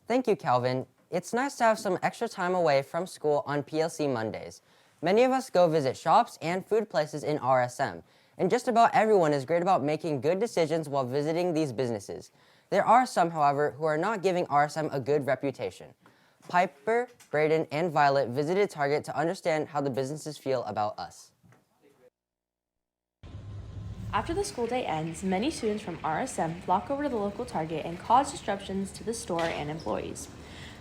Thank you, Calvin. It's nice to have some extra time away from school on PLC Mondays. Many of us go visit shops and food places in RSM, and just about everyone is great about making good decisions while visiting these businesses. There are some, however, who are not giving RSM a good reputation. Piper, Braden, and Violet visited Target to understand how the businesses feel about us. After the school day ends, many students from RSM flock over to the local Target and cause disruptions to the store and employees.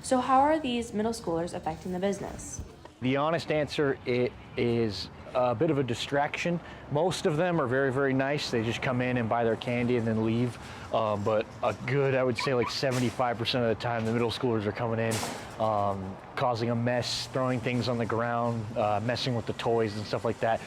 So how are these middle schoolers affecting the business? The honest answer, it is a bit of a distraction. Most of them are very, very nice. They just come in and buy their candy and then leave. But a good, I would say like 75% of the time, the middle schoolers are coming in, causing a mess, throwing things on the ground, messing with the toys and stuff like that.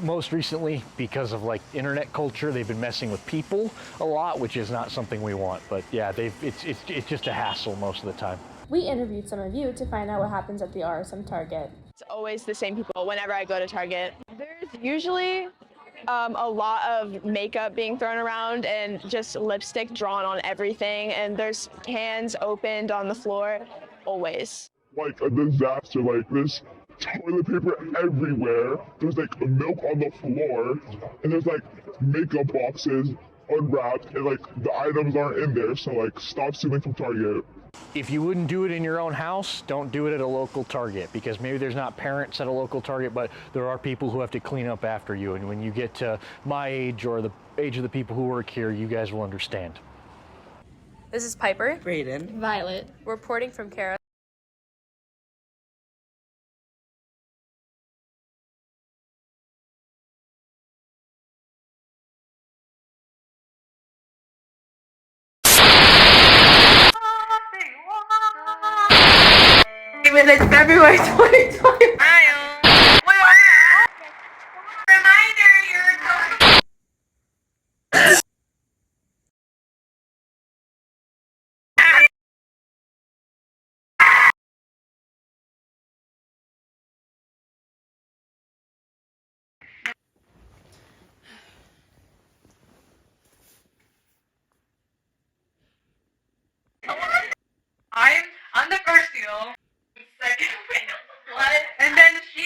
Most recently, because of like internet culture, they've been messing with people a lot, which is not something we want. But yeah, it's just a hassle most of the time. We interviewed some of you to find out what happens at the RSM Target. It's always the same people whenever I go to Target. There's usually a lot of makeup being thrown around and just lipstick drawn on everything, and there's cans opened on the floor, always. Like a disaster, like there's toilet paper everywhere, there's like milk on the floor, and there's like makeup boxes unwrapped, and like the items aren't in there, so like stop stealing from Target. If you wouldn't do it in your own house, don't do it at a local Target, because maybe there's not parents at a local Target, but there are people who have to clean up after you. And when you get to my age or the age of the people who work here, you guys will understand. This is Piper, Braden, Violet, reporting from Kara. It's February 2020. I'm on the first deal, second, what? And then she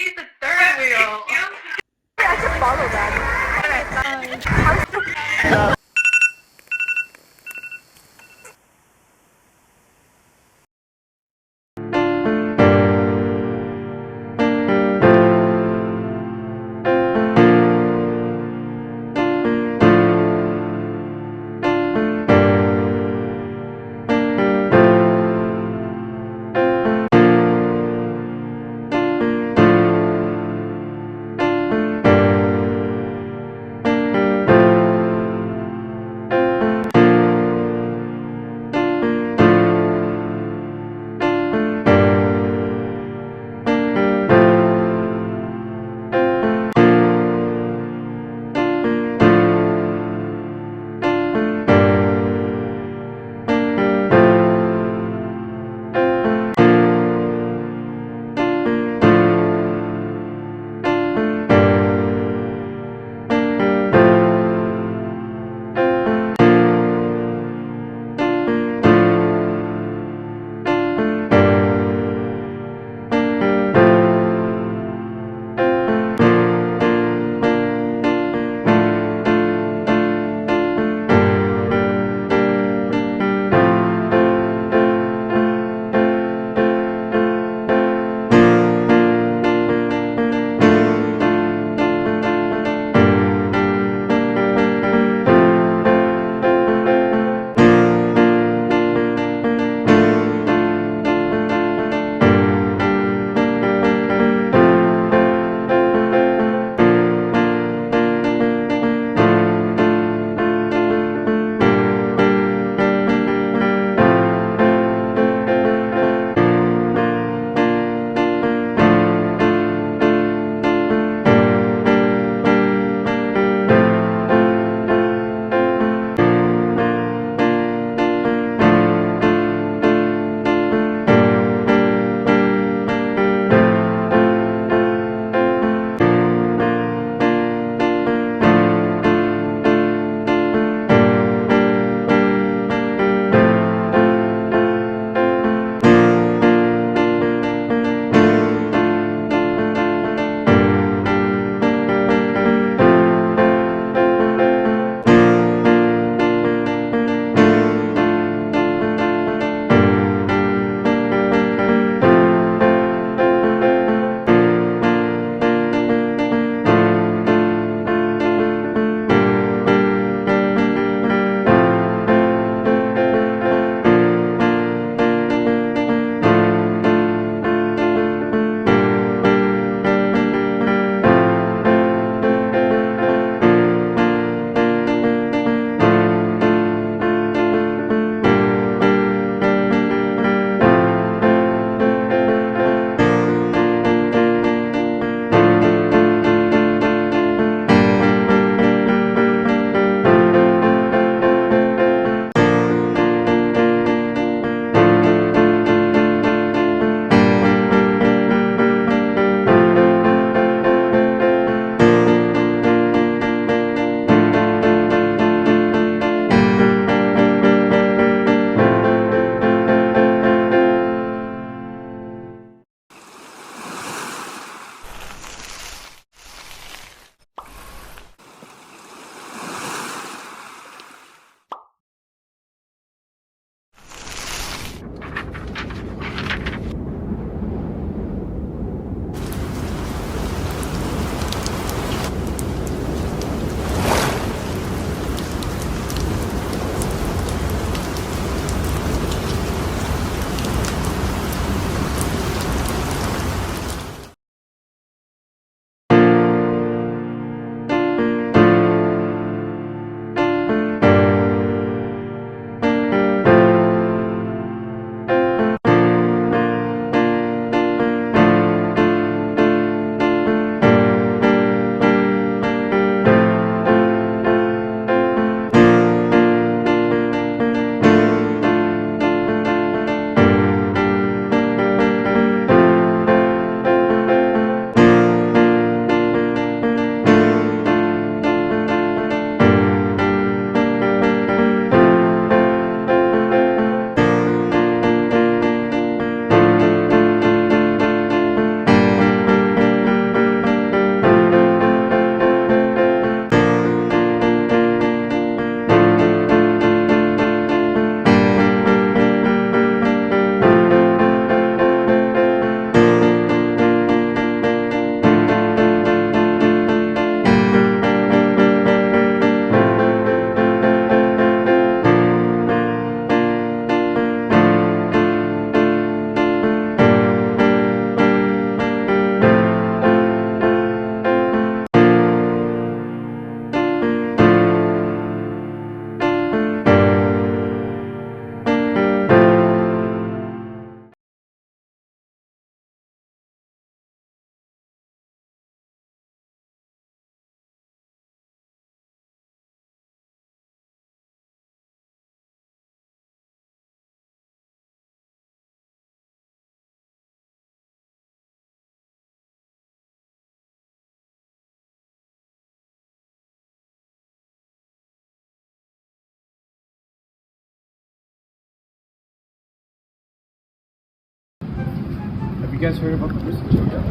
you guys heard about the missing children?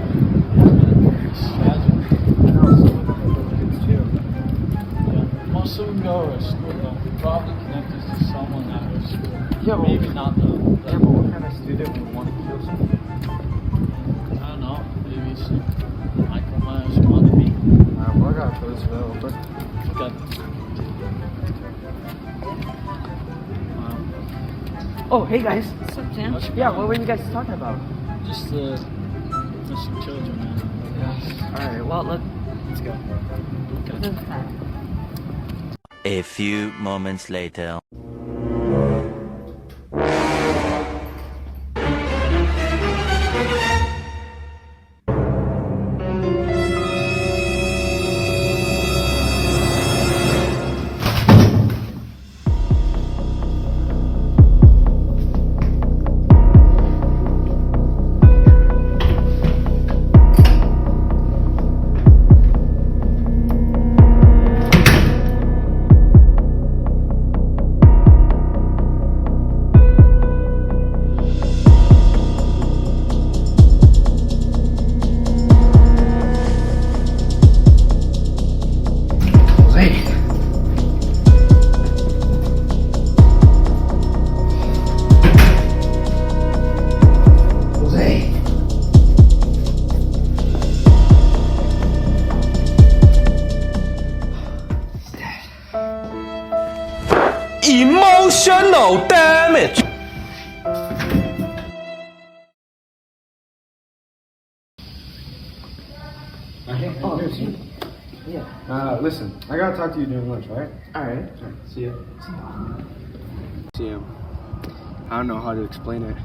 Most of them go to school though. Probably connected to someone that was school. Yeah, well, maybe not though. Yeah, but what kind of student would want to kill someone? I don't know. Maybe some micromanage wanted me. Well, I gotta put this bill over. Okay. Oh, hey guys. What's up, Sam? Yeah, what were you guys talking about? Just the missing children, man. Yeah. Alright, well, let's go. This time. A few moments later. Emotional damage. Oh, there's you. Yeah. Listen, I gotta talk to you during lunch, right? Alright. See ya. I don't know how to explain it.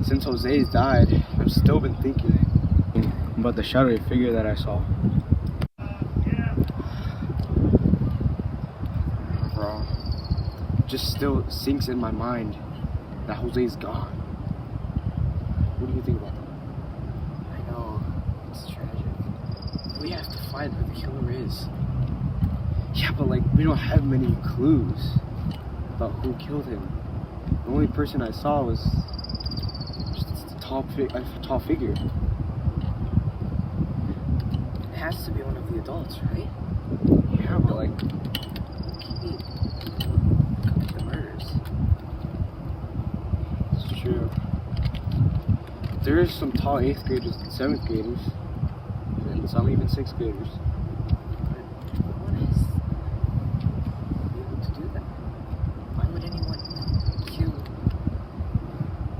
Since Jose's died, I've still been thinking about the shadowy figure that I saw. Bro, it just still sinks in my mind that Jose's gone. What do you think about that? I know, it's tragic. We have to find who the killer is. Yeah, but like, we don't have many clues about who killed him. The only person I saw was just a tall figure. It has to be one of the adults, right? Yeah, but like, who committed the murders? It's true. There is some tall 8th graders and 7th graders, and some even 6th graders. But no one has been able to do that. Why would anyone kill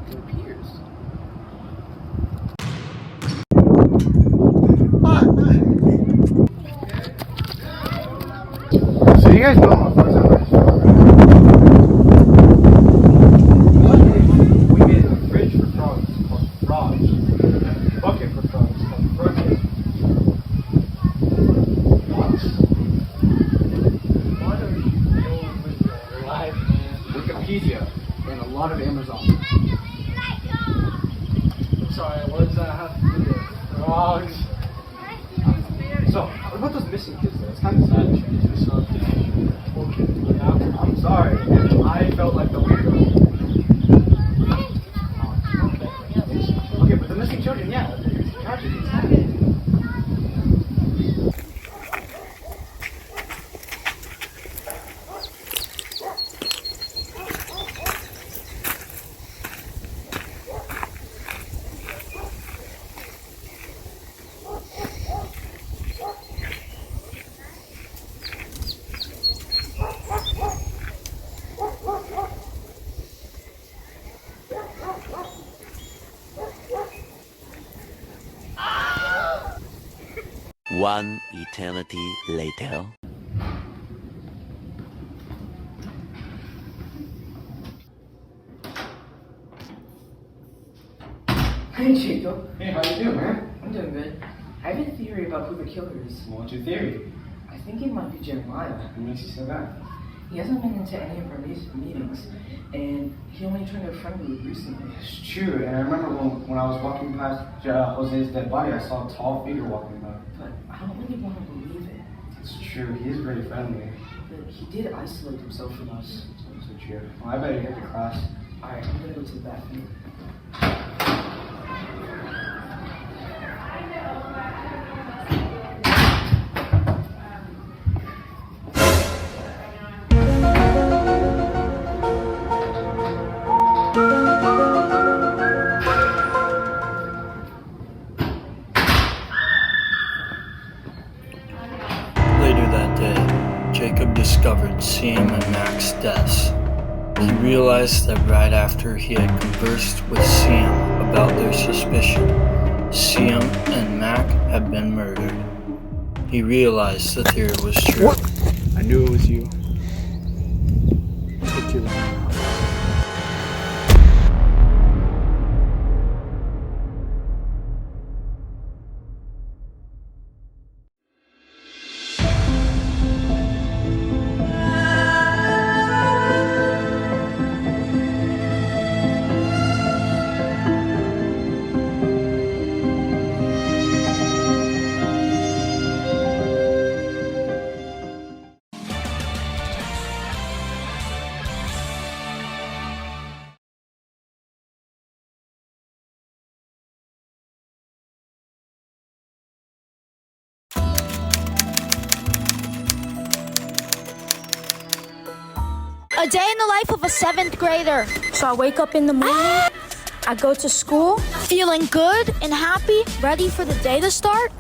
their peers? So you guys know how far that is? We made a fridge for frogs called Frogs. A bucket for frogs called Frogs. Why don't you go with your life, man? Wikipedia and a lot of Amazon. Sorry, what does that have to do with frogs? So, what about those missing kids though? It's kind of sad. Okay, I'm sorry. I felt like the weirdo. Okay, but the missing children, yeah, it's tragic. It's sad. One eternity later. Hey Chico. Hey, how you doing, man? I'm doing good. I have a theory about who the killer is. What's your theory? I think it might be Jeremiah. What makes you say that? He hasn't been into any of our meetings, and he only turned a friend group recently. It's true, and I remember when I was walking past Jose's dead body, I saw a tall figure walking by. But I don't really want to believe it. It's true, he is very friendly. But he did isolate himself from us. So true. Well, I better get to class. Alright, I'm gonna go to the bathroom. realized that right after he had conversed with Siam about their suspicion, Siam and Mac had been murdered. He realized the theory was true. What? I knew it was you. Take your line. A day in the life of a 7th grader. So I wake up in the morning, I go to school, feeling good and happy, ready for the day to start.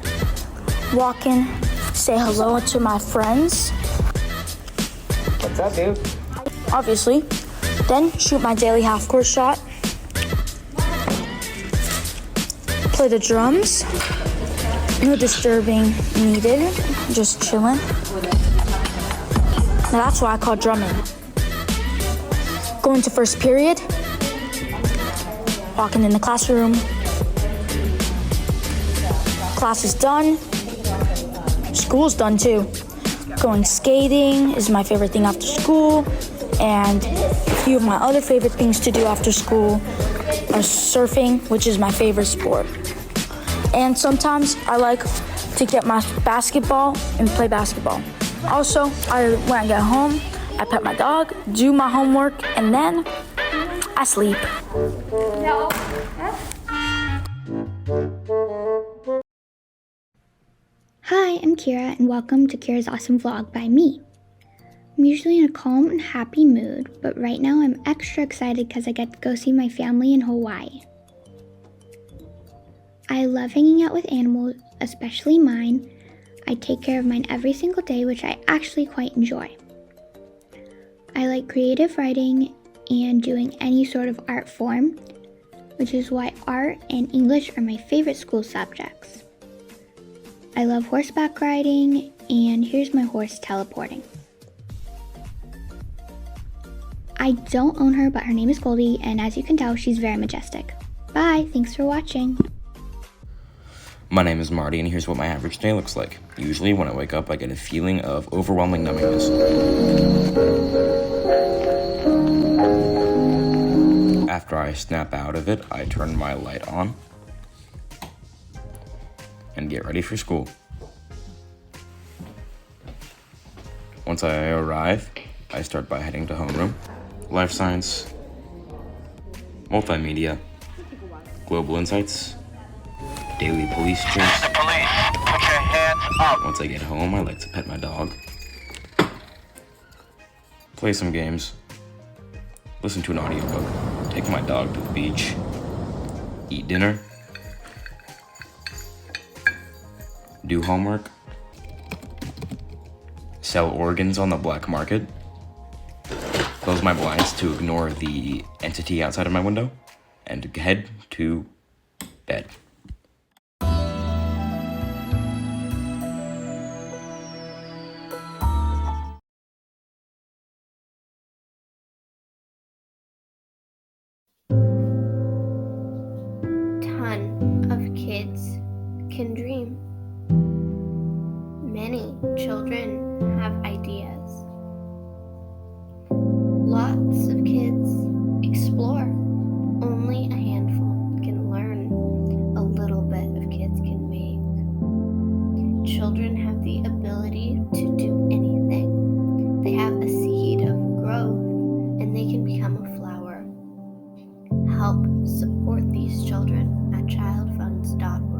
Walk in, say hello to my friends. What's up, dude? Obviously. Then shoot my daily half-court shot. Play the drums. No disturbing needed, just chilling. Now that's what I call drumming. Going to first period, walking in the classroom. Class is done. School's done too. Going skating is my favorite thing after school, and a few of my other favorite things to do after school are surfing, which is my favorite sport. And sometimes I like to get my basketball and play basketball. Also, when I get home, I pet my dog, do my homework, and then I sleep. Hi, I'm Kira, and welcome to Kira's Awesome Vlog by me. I'm usually in a calm and happy mood, but right now I'm extra excited because I get to go see my family in Hawaii. I love hanging out with animals, especially mine. I take care of mine every single day, which I actually quite enjoy. I like creative writing and doing any sort of art form, which is why art and English are my favorite school subjects. I love horseback riding, and here's my horse teleporting. I don't own her, but her name is Goldie, and as you can tell, she's very majestic. Bye, thanks for watching. My name is Marty, and here's what my average day looks like. Usually, when I wake up, I get a feeling of overwhelming numbness. After I snap out of it, I turn my light on and get ready for school. Once I arrive, I start by heading to homeroom, life science, multimedia, global insights, daily police checks. The police, put your hands up. Once I get home, I like to pet my dog, play some games, listen to an audiobook, take my dog to the beach, eat dinner, do homework, sell organs on the black market, close my blinds to ignore the entity outside of my window, and head to bed. Ton of kids can dream. Many children have ideas. Lots of kids explore. Only a handful can learn a little bit of kids can make. Children have the ability to do anything. They have a seed of growth, and they can become a flower. Help support these children at childfunds.org.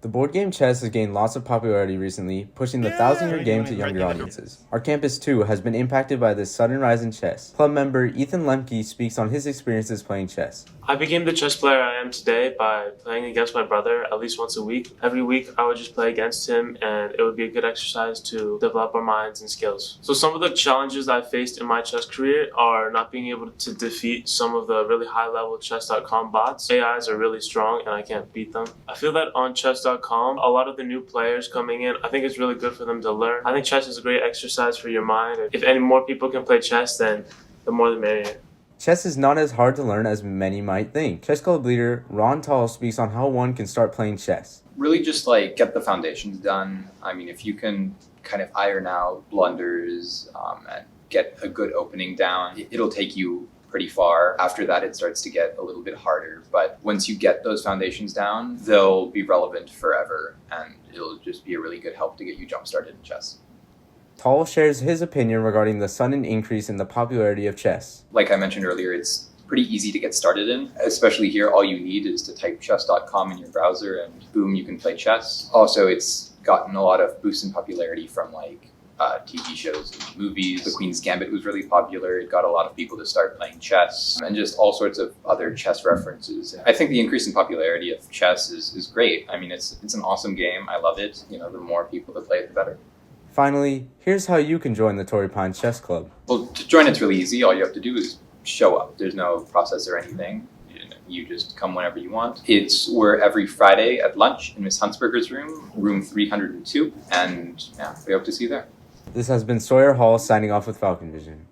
The board game chess has gained lots of popularity recently, pushing the 1,000-year game to younger audiences. Our campus, too, has been impacted by this sudden rise in chess. Club member Ethan Lemke speaks on his experiences playing chess. I became the chess player I am today by playing against my brother at least once a week. Every week I would just play against him, and it would be a good exercise to develop our minds and skills. So some of the challenges I faced in my chess career are not being able to defeat some of the really high-level chess.com bots. AIs are really strong and I can't beat them. I feel that on chess.com, a lot of the new players coming in, I think it's really good for them to learn. I think chess is a great exercise for your mind. If any more people can play chess, then the more the merrier. Chess is not as hard to learn as many might think. Chess Club leader Ron Tall speaks on how one can start playing chess. Really just like get the foundations done. I mean, if you can kind of iron out blunders and get a good opening down, it'll take you pretty far. After that, it starts to get a little bit harder. But once you get those foundations down, they'll be relevant forever, and it'll just be a really good help to get you jump-started in chess. Tall shares his opinion regarding the sudden increase in the popularity of chess. Like I mentioned earlier, it's pretty easy to get started in. Especially here, all you need is to type chess.com in your browser, and boom, you can play chess. Also, it's gotten a lot of boost in popularity from TV shows and movies. The Queen's Gambit was really popular. It got a lot of people to start playing chess, and just all sorts of other chess references. I think the increase in popularity of chess is great. I mean, it's an awesome game. I love it. You know, the more people that play it, the better. Finally, here's how you can join the Torrey Pines Chess Club. Well, to join, it's really easy. All you have to do is show up. There's no process or anything. You just come whenever you want. We're every Friday at lunch in Miss Huntsberger's room 302, and yeah, we hope to see you there. This has been Sawyer Hall signing off with Falcon Vision.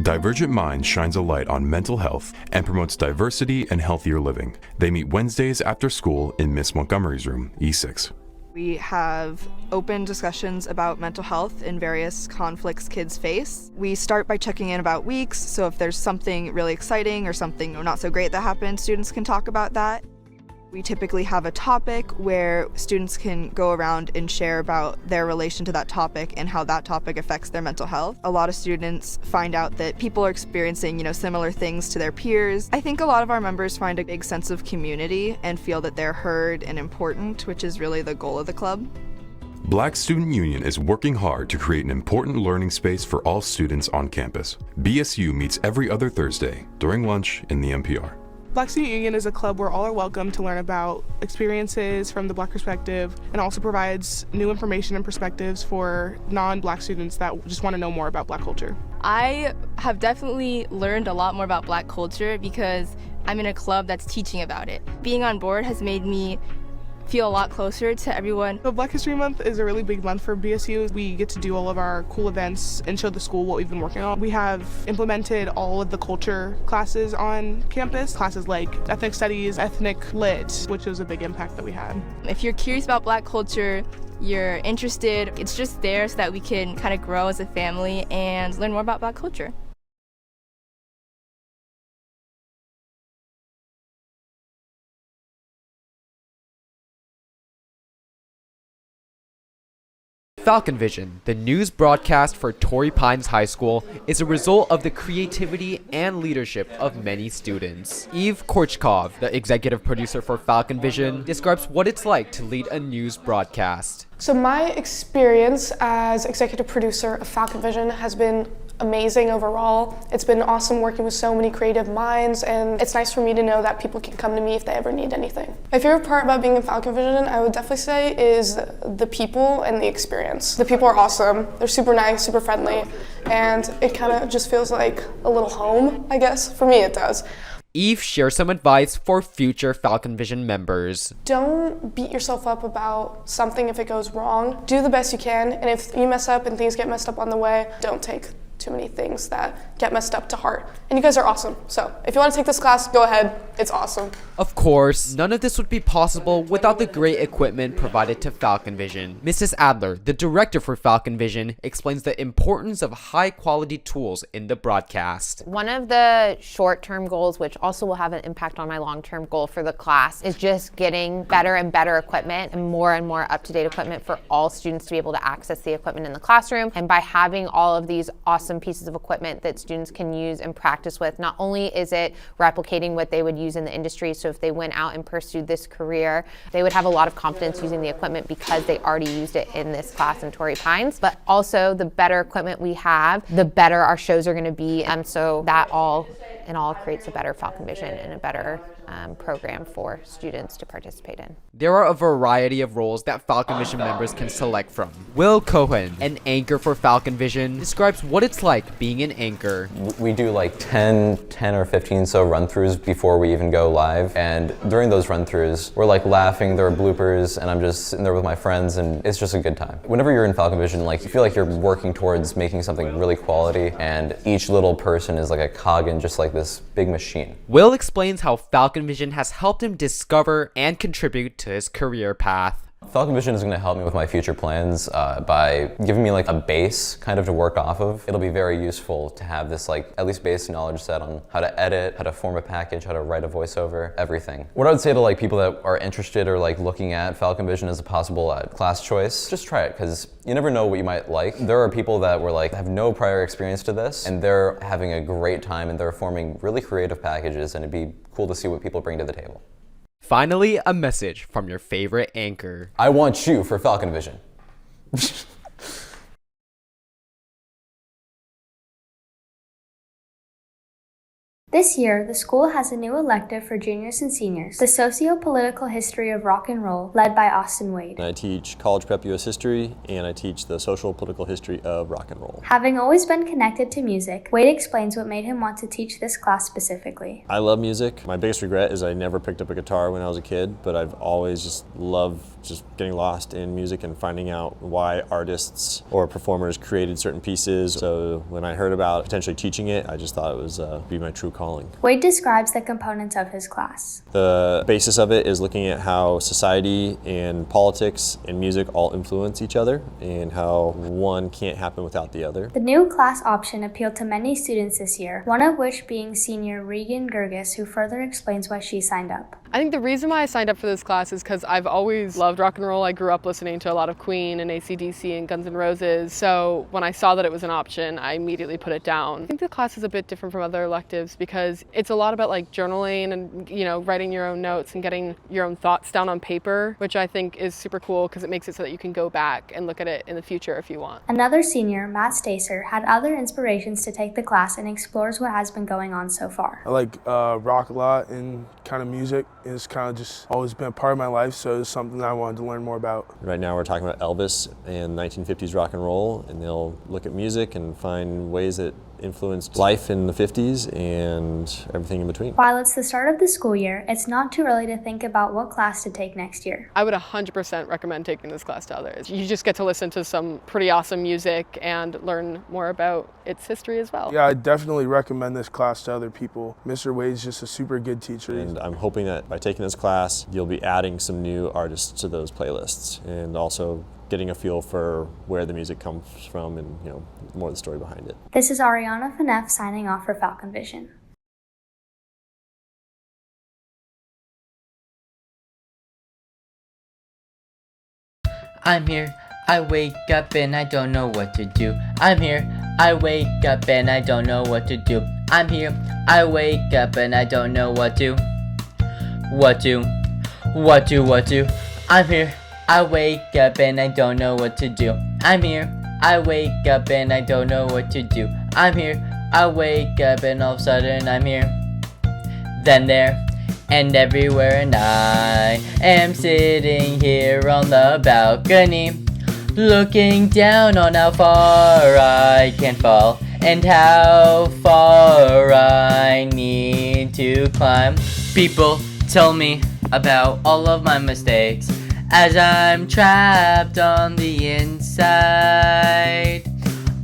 Divergent Minds shines a light on mental health and promotes diversity and healthier living. They meet Wednesdays after school in Miss Montgomery's room, E6. We have open discussions about mental health and various conflicts kids face. We start by checking in about weeks, so if there's something really exciting or something not so great that happened, students can talk about that. We typically have a topic where students can go around and share about their relation to that topic and how that topic affects their mental health. A lot of students find out that people are experiencing, similar things to their peers. I think a lot of our members find a big sense of community and feel that they're heard and important, which is really the goal of the club. Black Student Union is working hard to create an important learning space for all students on campus. BSU meets every other Thursday during lunch in the NPR. Black Student Union is a club where all are welcome to learn about experiences from the Black perspective, and also provides new information and perspectives for non-Black students that just want to know more about Black culture. I have definitely learned a lot more about Black culture because I'm in a club that's teaching about it. Being on board has made me feel a lot closer to everyone. So Black History Month is a really big month for BSU. We get to do all of our cool events and show the school what we've been working on. We have implemented all of the culture classes on campus, classes like ethnic studies, ethnic lit, which was a big impact that we had. If you're curious about Black culture, you're interested, it's just there so that we can kind of grow as a family and learn more about Black culture. Falcon Vision, the news broadcast for Torrey Pines High School, is a result of the creativity and leadership of many students. Eve Korchkov, the executive producer for Falcon Vision, describes what it's like to lead a news broadcast. So my experience as executive producer of Falcon Vision has been amazing overall. It's been awesome working with so many creative minds, and it's nice for me to know that people can come to me if they ever need anything. My favorite part about being in Falcon Vision, I would definitely say, is the people and the experience. The people are awesome. They're super nice, super friendly, and it kind of just feels like a little home, I guess. For me, it does. Eve shares some advice for future Falcon Vision members. Don't beat yourself up about something if it goes wrong. Do the best you can, and if you mess up and things get messed up on the way, don't take too many things that get messed up to heart. And you guys are awesome. So if you want to take this class, go ahead. It's awesome. Of course, none of this would be possible without the great equipment provided to Falcon Vision. Mrs. Adler, the director for Falcon Vision, explains the importance of high-quality tools in the broadcast. One of the short-term goals, which also will have an impact on my long-term goal for the class, is just getting better and better equipment and more up-to-date equipment for all students to be able to access the equipment in the classroom. And by having all of these awesome pieces of equipment that students can use and practice with, not only is it replicating what they would use in the industry, so if they went out and pursued this career, they would have a lot of confidence using the equipment because they already used it in this class in Torrey Pines, but also the better equipment we have, the better our shows are going to be. And so that all in all creates a better Falcon Vision and a better program for students to participate in. There are a variety of roles that Falcon Vision members can select from. Will Cohen, an anchor for Falcon Vision, describes what it's like being an anchor. We do like 10 or 15 so run-throughs before we even go live, and during those run-throughs we're like laughing, there are bloopers, and I'm just sitting there with my friends, and it's just a good time. Whenever you're in Falcon Vision, like you feel like you're working towards making something really quality, and each little person is like a cog in just like this big machine. Will explains how Falcon Vision has helped him discover and contribute to his career path. Falcon Vision is going to help me with my future plans by giving me like a base kind of to work off of. It'll be very useful to have this like at least base knowledge set on how to edit, how to form a package, how to write a voiceover, everything. What I would say to like people that are interested or like looking at Falcon Vision as a possible class choice, just try it, because you never know what you might like. There are people that were like have no prior experience to this, and they're having a great time, and they're forming really creative packages, and it'd be cool to see what people bring to the table. Finally, a message from your favorite anchor. I want you for Falcon Vision. This year, the school has a new elective for juniors and seniors, the socio-political history of rock and roll, led by Austin Wade. I teach college prep US history, and I teach the social political history of rock and roll. Having always been connected to music, Wade explains what made him want to teach this class specifically. I love music. My biggest regret is I never picked up a guitar when I was a kid, but I've always just loved just getting lost in music and finding out why artists or performers created certain pieces. So when I heard about potentially teaching it, I just thought it was be my true calling. Wade describes the components of his class. The basis of it is looking at how society and politics and music all influence each other and how one can't happen without the other. The new class option appealed to many students this year, one of which being senior Regan Gerges, who further explains why she signed up. I think the reason why I signed up for this class is because I've always loved rock and roll. I grew up listening to a lot of Queen and AC/DC and Guns N' Roses. So when I saw that it was an option, I immediately put it down. I think the class is a bit different from other electives because it's a lot about like journaling and, you know, writing your own notes and getting your own thoughts down on paper, which I think is super cool because it makes it so that you can go back and look at it in the future if you want. Another senior, Matt Stacer, had other inspirations to take the class and explores what has been going on so far. I like rock a lot, and kind of music is kind of just always been a part of my life, so it's something that I wanted to learn more about. Right now we're talking about Elvis and 1950s rock and roll, and they'll look at music and find ways that influenced life in the 50s and everything in between. While it's the start of the school year, it's not too early to think about what class to take next year. I would 100% recommend taking this class to others. You just get to listen to some pretty awesome music and learn more about its history as well. Yeah, I definitely recommend this class to other people. Mr. Wade's just a super good teacher. And I'm hoping that by taking this class, you'll be adding some new artists to those playlists and also getting a feel for where the music comes from and, you know, more of the story behind it. This is Ariana Fineff signing off for Falcon Vision. I'm here, I wake up and I don't know what to do. I'm here, I wake up and I don't know what to do. I'm here, I wake up and I don't know what to. I'm here, I wake up and I don't know what to do. I'm here, I wake up and I don't know what to do. I'm here, I wake up and all of a sudden I'm here. Then there and everywhere, and I am sitting here on the balcony, looking down on how far I can fall and how far I need to climb. People tell me about all of my mistakes as I'm trapped on the inside.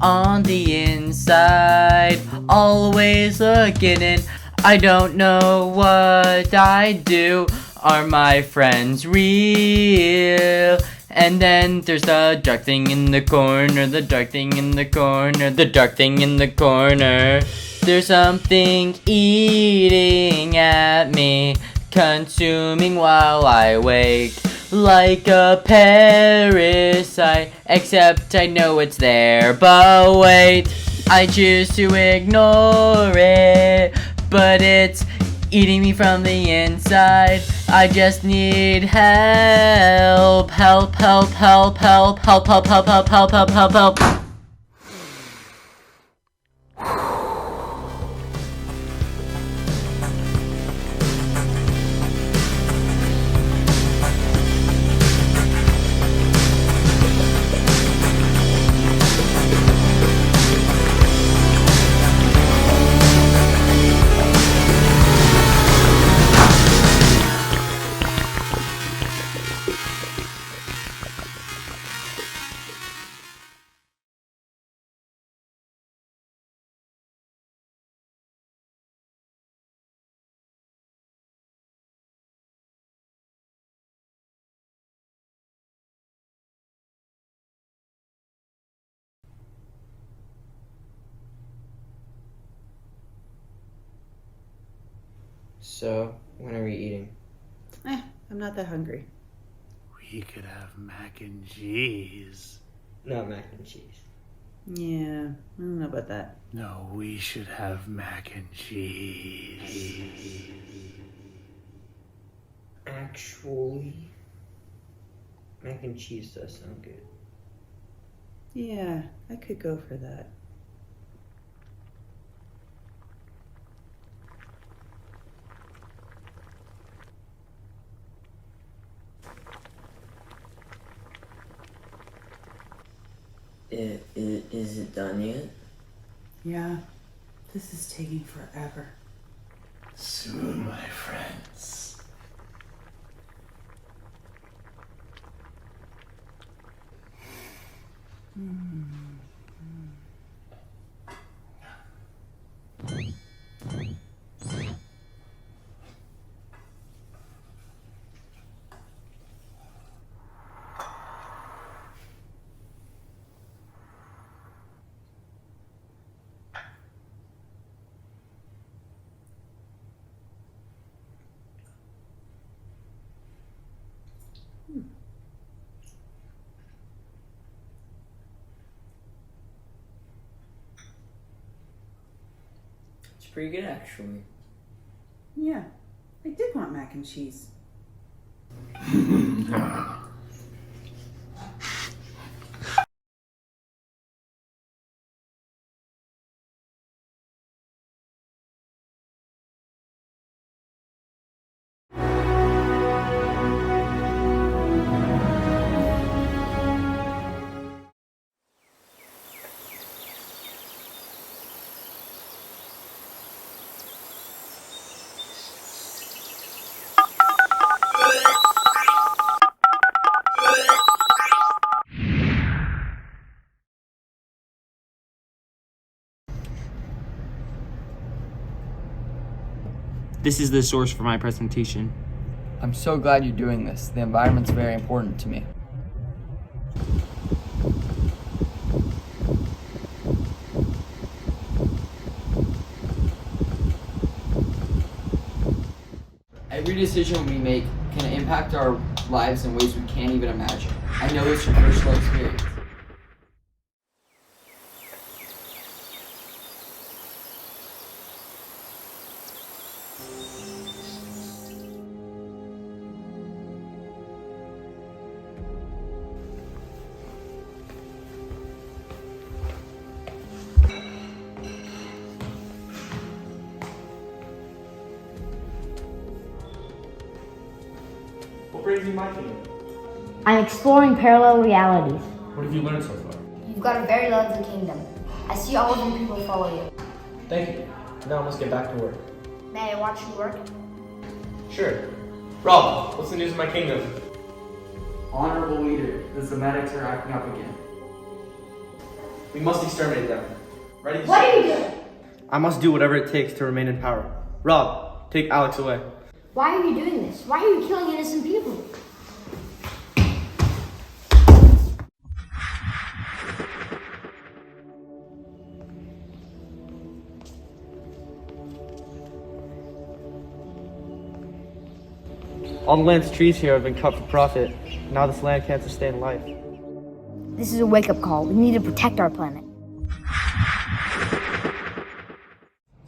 on the inside, always looking in. I don't know what I do. Are my friends real? And then there's the dark thing in the corner, the dark thing in the corner, the dark thing in the corner. There's something eating at me, consuming while I wake, like a parasite, except I know it's there. But wait, I choose to ignore it, but it's eating me from the inside. I just need help, help, help, help, help, help, help, help, help, help, help, help, help. So, when are we eating? I'm not that hungry. We could have mac and cheese. Not mac and cheese. Yeah, I don't know about that. No, we should have mac and cheese. Actually, mac and cheese does sound good. Yeah, I could go for that. Is it done yet? Yeah, this is taking forever. Soon, my friends. It's pretty good, actually. Yeah, I did want mac and cheese. This is the source for my presentation. I'm so glad you're doing this. The environment's very important to me. Every decision we make can impact our lives in ways we can't even imagine. I know this from personal experience. What brings you my kingdom? I'm exploring parallel realities. What have you learned so far? You've got a very lovely kingdom. I see all of you people follow you. Thank you. Now let's get back to work. May I watch you work? Sure. Rob, what's the news in my kingdom? Honorable leader, the Zemetics are acting up again. We must exterminate them. Ready? What are you doing? I must do whatever it takes to remain in power. Rob, take Alex away. Why are you doing this? Why are you killing innocent people? All the land's trees here have been cut for profit. Now this land can't sustain life. This is a wake-up call. We need to protect our planet.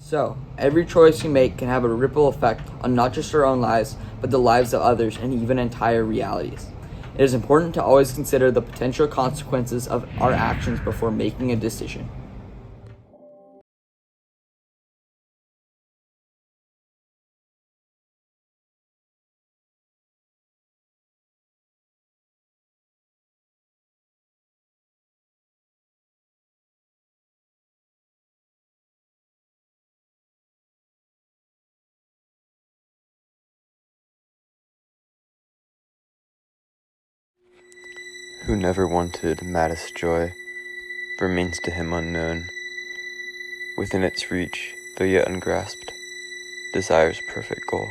So, every choice we make can have a ripple effect on not just our own lives, but the lives of others and even entire realities. It is important to always consider the potential consequences of our actions before making a decision. Who never wanted maddest joy, remains to him unknown. Within its reach, though yet ungrasped, desire's perfect goal.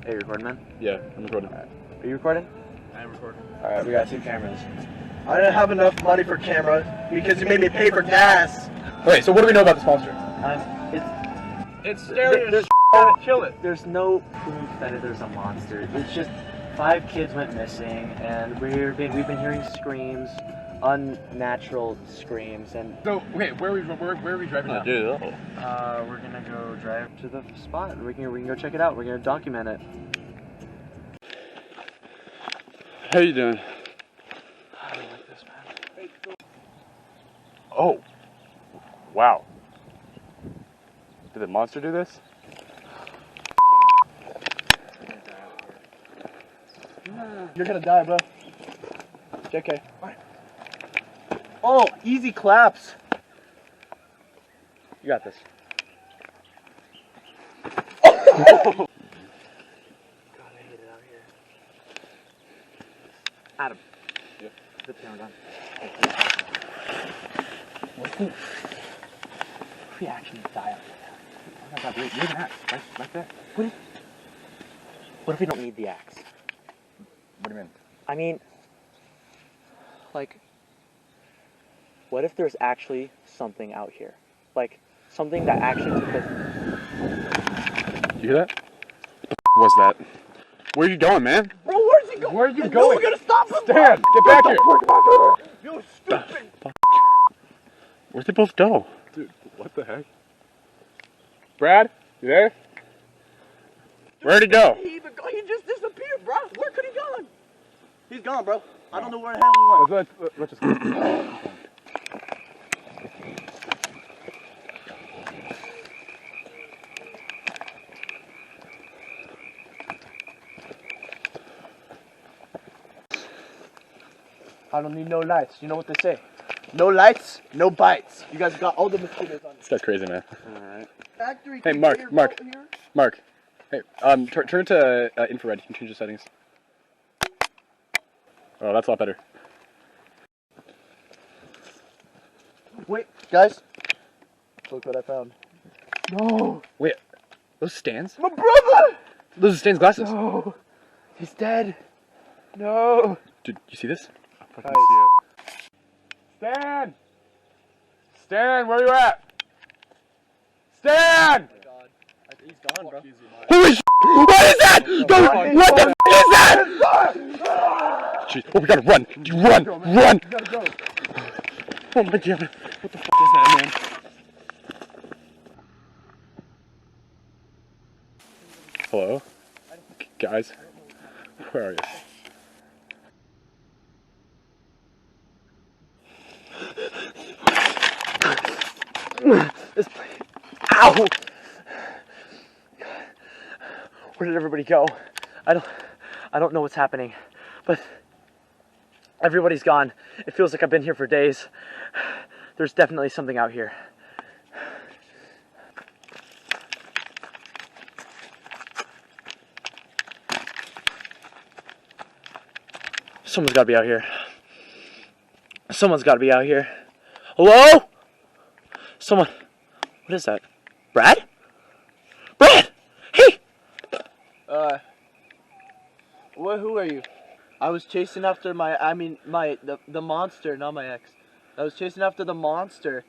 Hey, you recording, man? Yeah, I'm recording. Are you recording? I'm recording. Alright, we got 2 cameras. I didn't have enough money for camera because you made me pay for gas. Wait, so what do we know about the sponsor? It's stereo. Chill it. There's no proof that there's a monster. It's just 5 kids went missing, and we've been hearing screams, unnatural screams, and So wait, where are we driving now? we're gonna go drive to the spot. We can go check it out. We're gonna document it. How you doing? I don't like this, man. Oh, wow. Did the monster do this? You're gonna die, bro. JK. Oh, easy claps. You got this. God, I hate it out here. Adam. Yep. Put the camera down. What if we actually die out there? Oh my God, wait, there's an axe right there. What if we don't need the axe? What do you mean? I mean, like, what if there's actually something out here? Like, something that actually took us... You hear that? What the was that? Where are you going, man? Bro, where's he going? Where are you No going? one's gonna stop him! Stan, get back here! You stupid! Where'd they both go? Dude, what the heck? Brad, you there? Where'd he go? He just disappeared, bro. Where could he gone? He's gone, bro. I don't know where the hell he went. Let's just go. I don't need no lights. You know what they say? No lights, no bites. You guys got all the mosquitoes on you. This guy's crazy, man. Alright. Factory Hey, Mark. Hey, turn to infrared. You can change the settings. Oh, that's a lot better. Wait, guys. Look what I found. No. Wait, those stands? My brother! Those are Stan's glasses. No. He's dead. No. Dude, you see this? I Guys. see it. Stan! Stan, where you at? Stan! He's gone, bro. Holy sh**! What is that? What the f*** is that? Jeez, oh, we gotta run! Run! Oh my God! What the f*** is that, man? Hello? Guys? Where are you? This place. Ow! Where did everybody go? I don't know what's happening, but everybody's gone. It feels like I've been here for days. There's definitely something out here. Someone's gotta be out here. Someone's gotta be out here. Hello? Someone. What is that? Brad? Brad! Hey! Who are you? I was chasing after the monster, not my ex. I was chasing after the monster,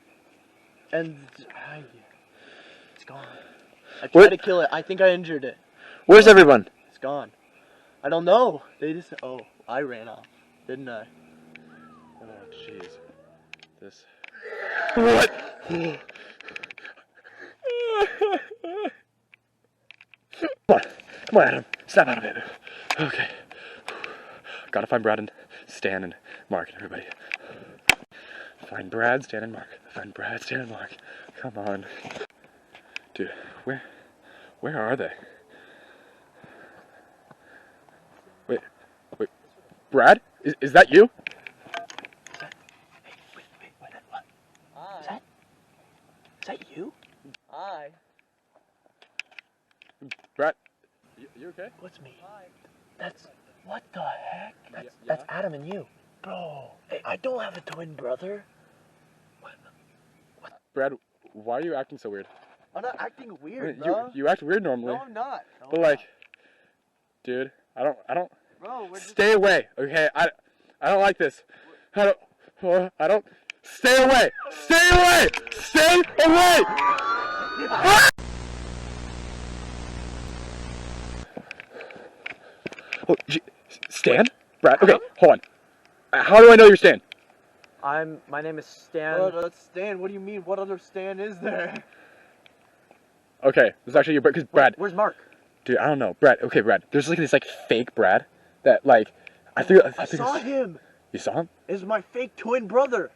and it's gone. I tried to kill it. I think I injured it. Where's everyone? It's gone. I don't know. They just. Oh, I ran off, didn't I? Oh, jeez. This. What? Come on, Adam. Snap out of it. Okay. Gotta find Brad and Stan and Mark and everybody. Find Brad, Stan, and Mark. Find Brad, Stan, and Mark. Come on. Dude, where are they? Wait. Brad? Is that you? Is that you? Hi. Brad, you okay? What's me? That's. What the heck? That's Adam and you. Bro, hey, I don't have a twin brother. What? Brad, why are you acting so weird? I'm not acting weird, bro. You act weird normally. No, I'm not. No, But like, dude, I don't. Bro, we're just... Stay away, okay? I don't like this. I don't. Stay away! Stay away! Stay away! Ah! Oh, Stan? Brad? Okay, hold on. How do I know you're Stan? My name is Stan. Stan, what do you mean? What other Stan is there? Okay, this is actually your because Brad. Where's Mark? Dude, I don't know. Brad, okay, Brad. There's like this like fake Brad that like I think I saw him. You saw him? It's my fake twin brother.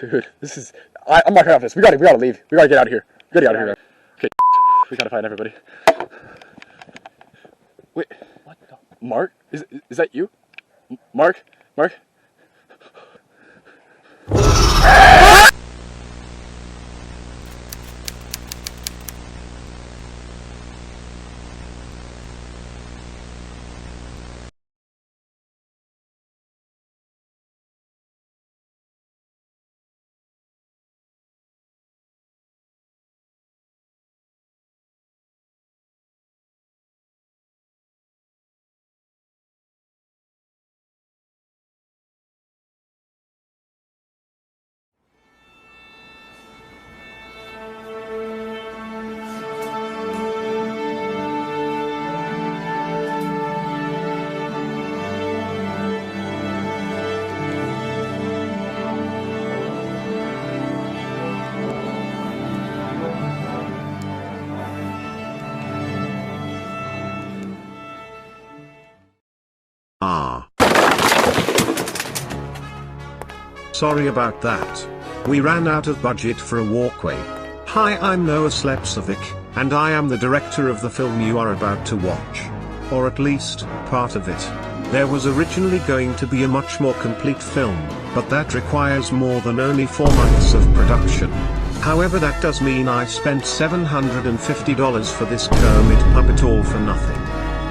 Dude, this is I'm not off this. We gotta leave. We gotta get out of here. We gotta get out of here. Okay, we gotta find everybody. Wait, what the? Mark? Is that you? Mark? Mark? Sorry about that. We ran out of budget for a walkway. Hi, I'm Noah Slepsovic, and I am the director of the film you are about to watch. Or at least, part of it. There was originally going to be a much more complete film, but that requires more than only 4 months of production. However, that does mean I spent $750 for this Kermit puppet all for nothing.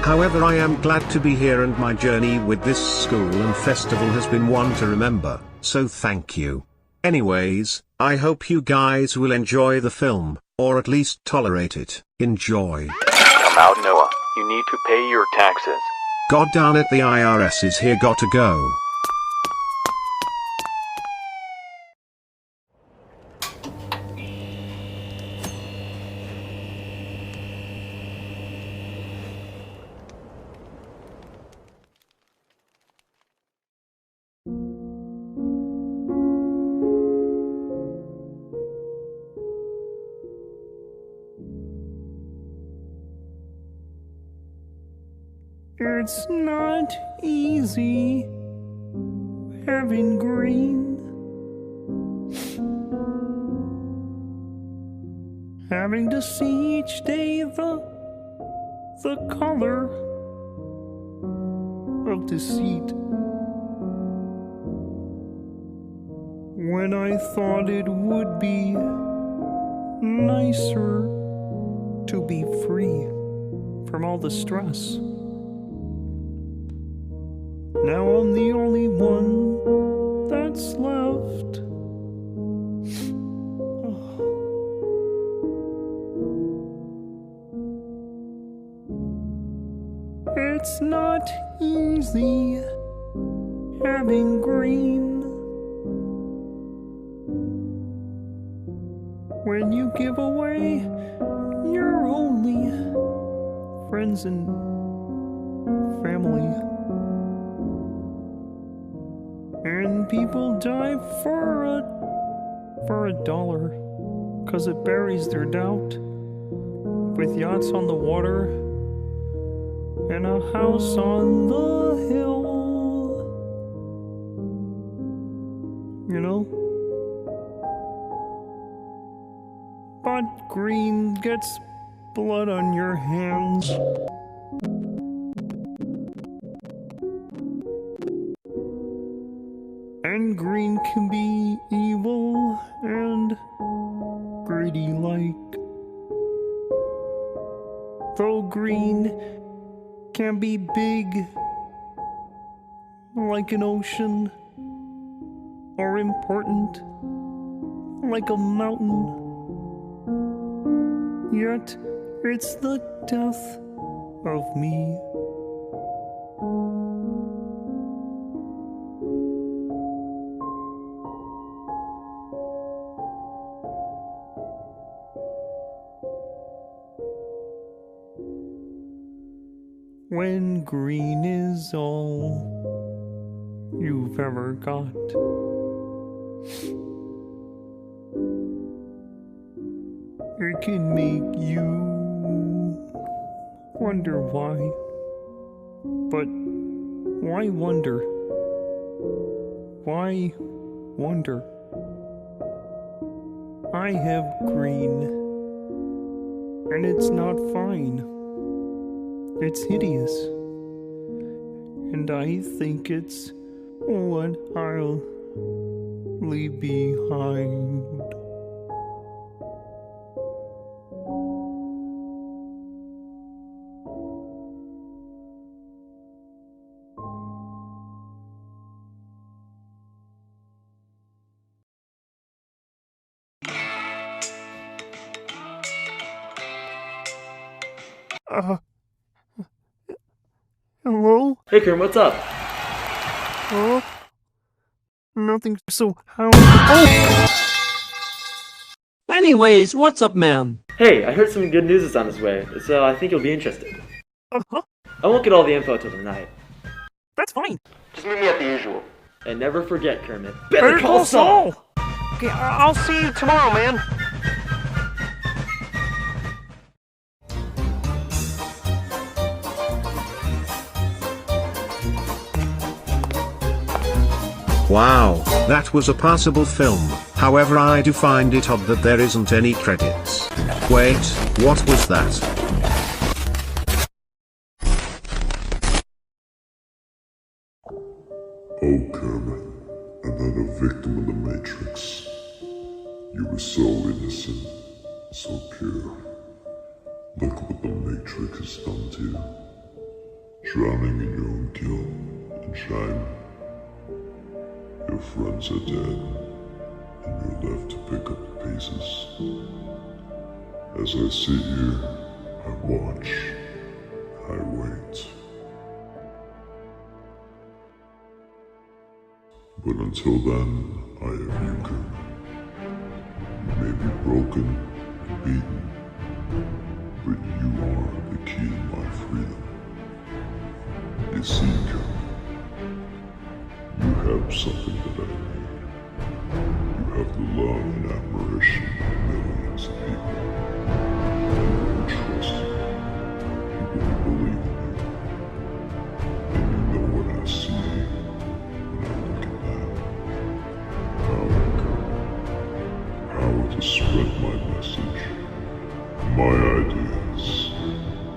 However, I am glad to be here, and my journey with this school and festival has been one to remember, so thank you. Anyways, I hope you guys will enjoy the film, or at least tolerate it. Enjoy. Come out, Noah. You need to pay your taxes. God darn it, the IRS is here, gotta go. It's not easy having green, having to see each day the color of deceit. When I thought it would be nicer to be free from all the stress. Now I'm the only one that's left. It's not easy having green. When you give away your only friends and family. And people die for a dollar, 'cause it buries their doubt. With yachts on the water and a house on the hill. You know? But green gets blood on your hands. And green can be evil and greedy like. Though green can be big like an ocean, or important like a mountain, yet it's the death of me. when green is all you've ever got. It can make you wonder why. But why wonder? Why wonder? I have green, and it's not fine. It's hideous. And I think it's what I'll leave behind. Hello? Hey, Kern, what's up? Oh, nothing. So how? Oh! Anyways, what's up, man? Hey, I heard some good news is on its way, so I think you'll be interested. Uh-huh. I won't get all the info till tonight. That's fine. Just meet me at the usual. And never forget, Kermit. Better call Saul! Okay, I'll see you tomorrow, man. Wow, that was a passable film, however I do find it odd that there isn't any credits. Wait, what was that? Oh, Kermit, another victim of the Matrix. You were so innocent, so pure. Look what the Matrix has done to you. Drowning in your own guilt and shame. Your friends are dead, and you're left to pick up the pieces. As I sit here, I watch, I wait. But until then, I have you, Kermit. You may be broken and beaten, but you are the key to my freedom. You see, Kermit, you have something that I need. You have the love and admiration of millions of people. People who trust you. People who believe in you. And you know what I see when I look at that. Power, Kermit. Power to spread my message. My ideas.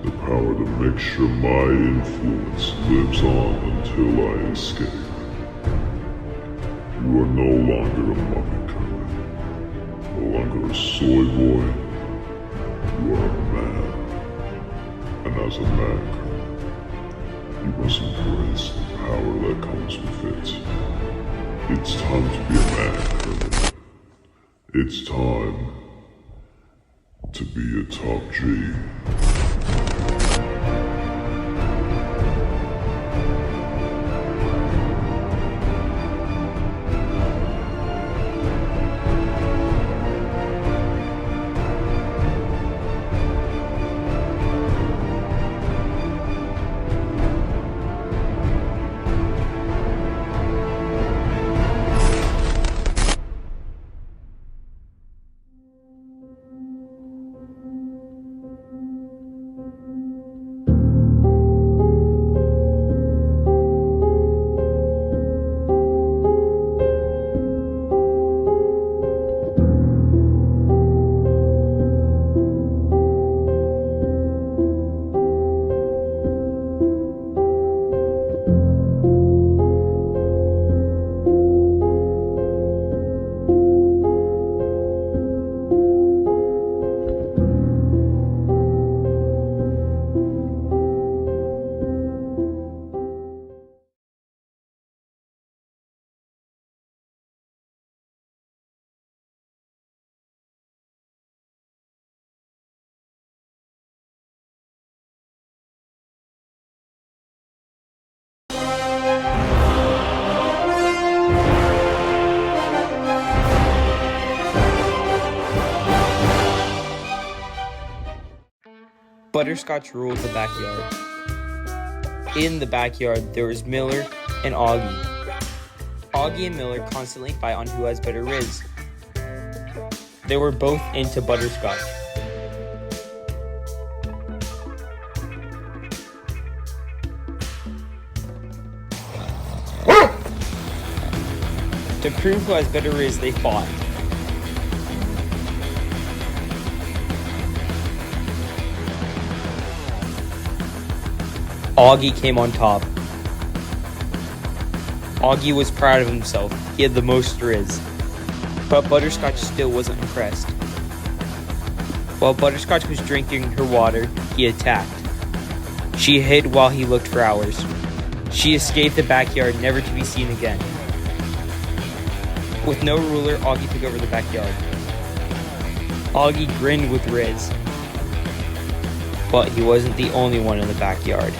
The power to make sure my influence lives on until I escape. You are no longer a muppet, Kermit. No longer a soy boy. You are a man. And as a man, Kermit, you must embrace the power that comes with it. It's time to be a man, Kermit. It's time to be a top G. Butterscotch ruled the backyard. In the backyard, there was Miller and Augie. Augie and Miller constantly fight on who has better riz. They were both into butterscotch. To prove who has better riz, they fought. Augie came on top. Augie was proud of himself. He had the most riz. But Butterscotch still wasn't impressed. While Butterscotch was drinking her water, he attacked. She hid while he looked for hours. She escaped the backyard, never to be seen again. With no ruler, Augie took over the backyard. Augie grinned with riz. But he wasn't the only one in the backyard.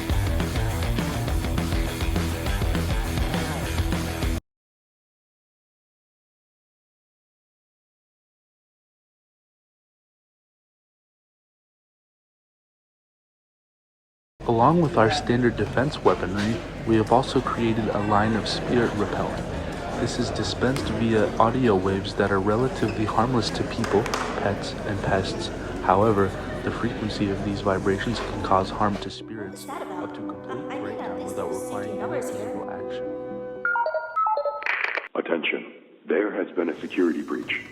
Along with our standard defense weaponry, we have also created a line of spirit repellent. This is dispensed via audio waves that are relatively harmless to people, pets, and pests. However, the frequency of these vibrations can cause harm to spirits up to complete breakdown without requiring any physical action. Attention, there has been a security breach.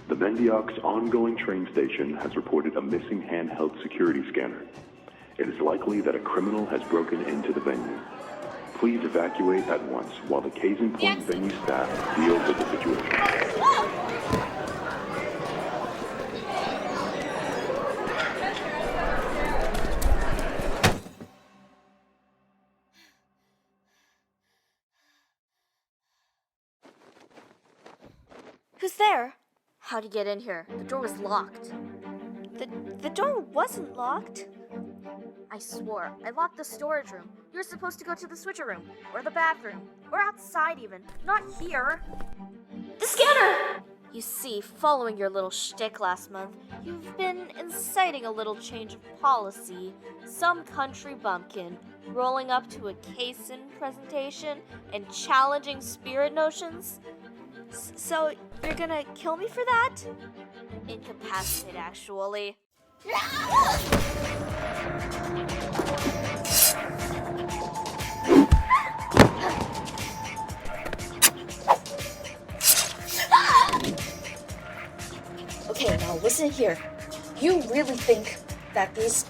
The Vendiox ongoing train station has reported a missing handheld security scanner. It is likely that a criminal has broken into the venue. Please evacuate at once while the Kazan Point venue staff deals with the situation. Who's there? How'd you get in here? The door was locked. The door wasn't locked. I swore. I locked the storage room. You're supposed to go to the switcher room, or the bathroom, or outside even. Not here. The scanner! You see, following your little shtick last month, you've been inciting a little change of policy. Some country bumpkin rolling up to a Kazan presentation and challenging spirit notions. So, you're gonna kill me for that? Incapacitate, actually. Okay, now listen here. You really think that these...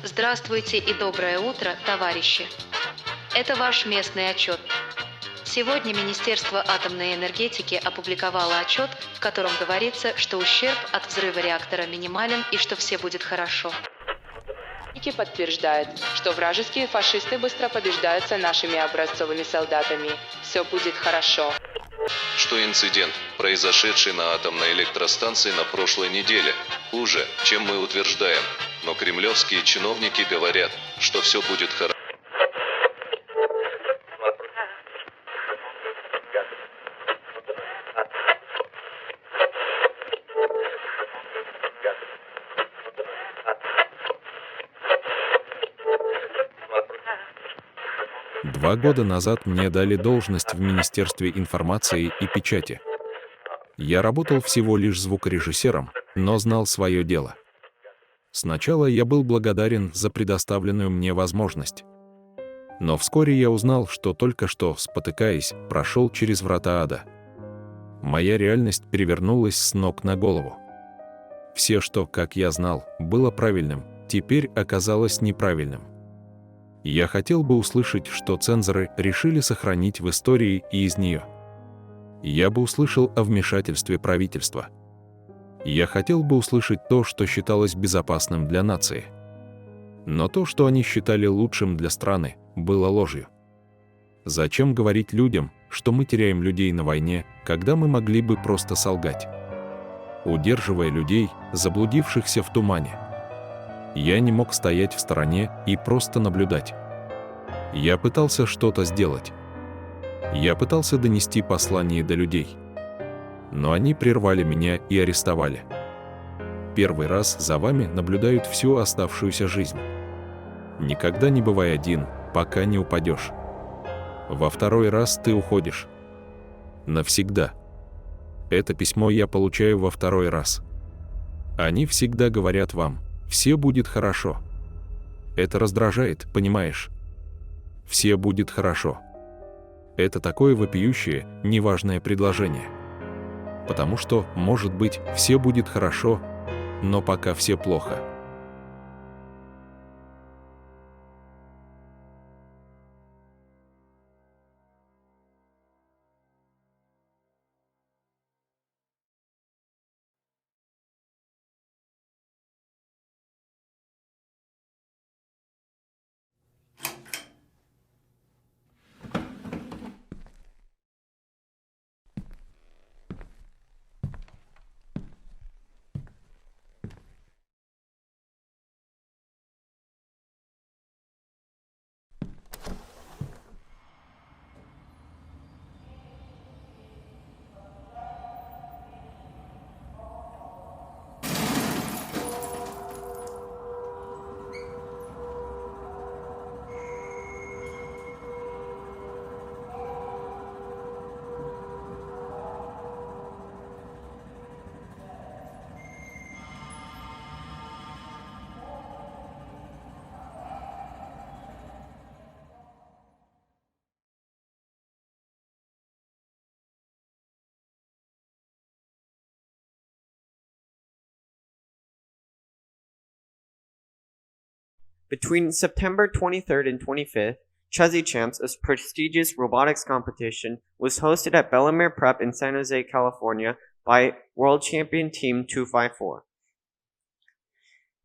Здравствуйте и доброе утро, товарищи. Это ваш местный отчет. Сегодня Министерство атомной энергетики опубликовало отчет, в котором говорится, что ущерб от взрыва реактора минимален и что все будет хорошо. Подтверждает, что вражеские фашисты быстро побеждаются нашими образцовыми солдатами. Все будет хорошо. Что инцидент, произошедший на атомной электростанции на прошлой неделе, хуже, чем мы утверждаем. Но кремлевские чиновники говорят, что все будет хорошо. Два года назад мне дали должность в Министерстве информации и печати. Я работал всего лишь звукорежиссером, но знал свое дело. Сначала я был благодарен за предоставленную мне возможность. Но вскоре я узнал, что только что, спотыкаясь, прошел через врата ада. Моя реальность перевернулась с ног на голову. Все, что, как я знал, было правильным, теперь оказалось неправильным. Я хотел бы услышать, что цензоры решили сохранить в истории и из нее. Я бы услышал о вмешательстве правительства. Я хотел бы услышать то, что считалось безопасным для нации. Но то, что они считали лучшим для страны, было ложью. Зачем говорить людям, что мы теряем людей на войне, когда мы могли бы просто солгать? Удерживая людей, заблудившихся в тумане. Я не мог стоять в стороне и просто наблюдать. Я пытался что-то сделать. Я пытался донести послание до людей. Но они прервали меня и арестовали. Первый раз за вами наблюдают всю оставшуюся жизнь. Никогда не бывай один, пока не упадешь. Во второй раз ты уходишь. Навсегда. Это письмо я получаю во второй раз. Они всегда говорят вам: «Все будет хорошо». Это раздражает, понимаешь? «Все будет хорошо». Это такое вопиющее, неважное предложение. Потому что, может быть, все будет хорошо, но пока все плохо. Between September 23rd and 25th, Chuzzy Champs, a prestigious robotics competition, was hosted at Bellamere Prep in San Jose, California by World Champion Team 254.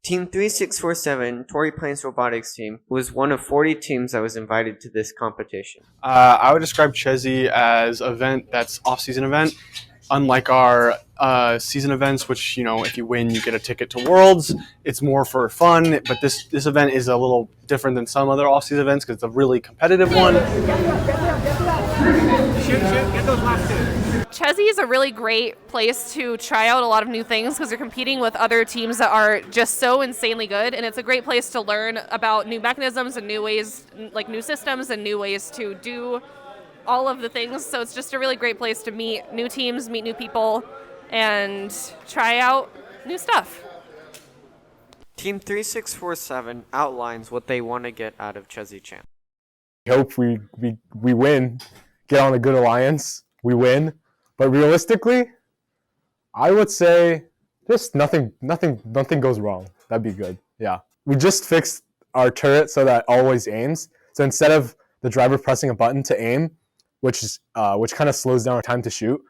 Team 3647, Torrey Pines Robotics Team, was one of 40 teams that was invited to this competition. I would describe Chezzy as an event that's off-season event. Unlike our season events, which, you know, if you win, you get a ticket to Worlds. It's more for fun, but this event is a little different than some other off-season events because it's a really competitive one. Chezzy is a really great place to try out a lot of new things because you're competing with other teams that are just so insanely good, and it's a great place to learn about new mechanisms and new ways, like new systems and new ways to do all of the things. So it's just a really great place to meet new teams, meet new people, and try out new stuff. Team 3647 outlines what they want to get out of Chezzy Champ. Hope we win, get on a good alliance, we win. But realistically, I would say just nothing goes wrong. That'd be good. Yeah. We just fixed our turret so that it always aims. So instead of the driver pressing a button to aim, which kind of slows down our time to shoot,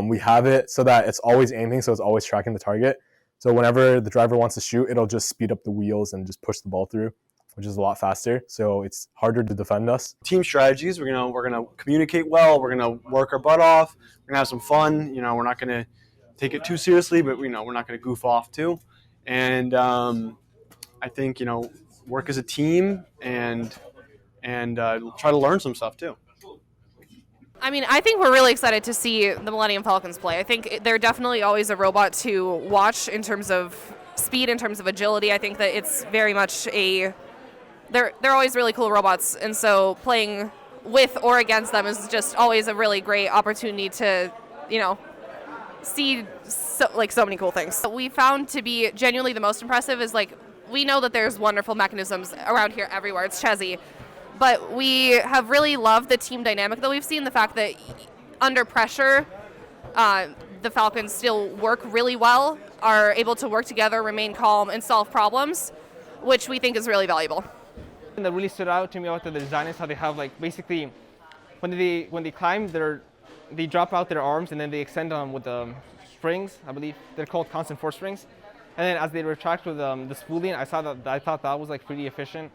we have it so that it's always aiming, so it's always tracking the target. So whenever the driver wants to shoot, it'll just speed up the wheels and just push the ball through, which is a lot faster. So it's harder to defend us. Team strategies, we're gonna communicate well. We're gonna work our butt off. We're gonna have some fun. You know, we're not gonna take it too seriously, but we're not gonna goof off too. And I think, you know, work as a team and try to learn some stuff too. I mean, I think we're really excited to see the Millennium Falcons play. I think they're definitely always a robot to watch in terms of speed, in terms of agility. I think that it's very much they're always really cool robots, and so playing with or against them is just always a really great opportunity to, you know, see so many cool things. What we found to be genuinely the most impressive is we know that there's wonderful mechanisms around here everywhere. It's Chesney. But we have really loved the team dynamic that we've seen, the fact that under pressure, the Falcons still work really well, are able to work together, remain calm, and solve problems, which we think is really valuable. And that really stood out to me about the design is how they have basically when they climb, they drop out their arms and then they extend them with the springs. I believe they're called constant force springs. And then as they retract with the spooling, I thought that was pretty efficient,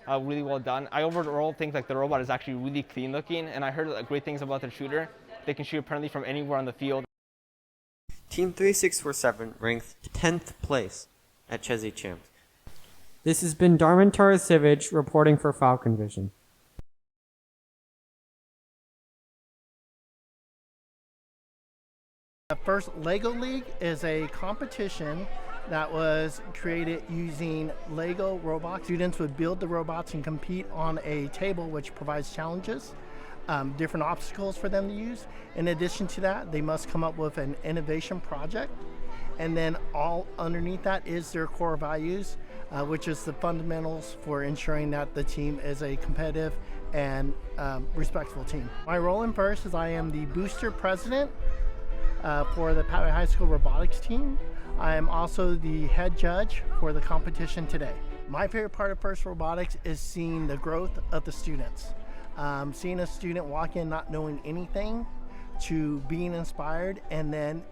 really well done. I overall think the robot is actually really clean looking, and I heard great things about their shooter. They can shoot apparently from anywhere on the field. Team 3647 ranked 10th place at Chesney Champs. This has been Darman Tarasevich reporting for Falcon Vision. The first LEGO League is a competition that was created using LEGO robots. Students would build the robots and compete on a table which provides challenges, different obstacles for them to use. In addition to that, they must come up with an innovation project, and then all underneath that is their core values, which is the fundamentals for ensuring that the team is a competitive and respectful team. My role in FIRST is I am the booster president for the Poway High School robotics team. I am also the head judge for the competition today. My favorite part of FIRST Robotics is seeing the growth of the students. Seeing a student walk in not knowing anything to being inspired and then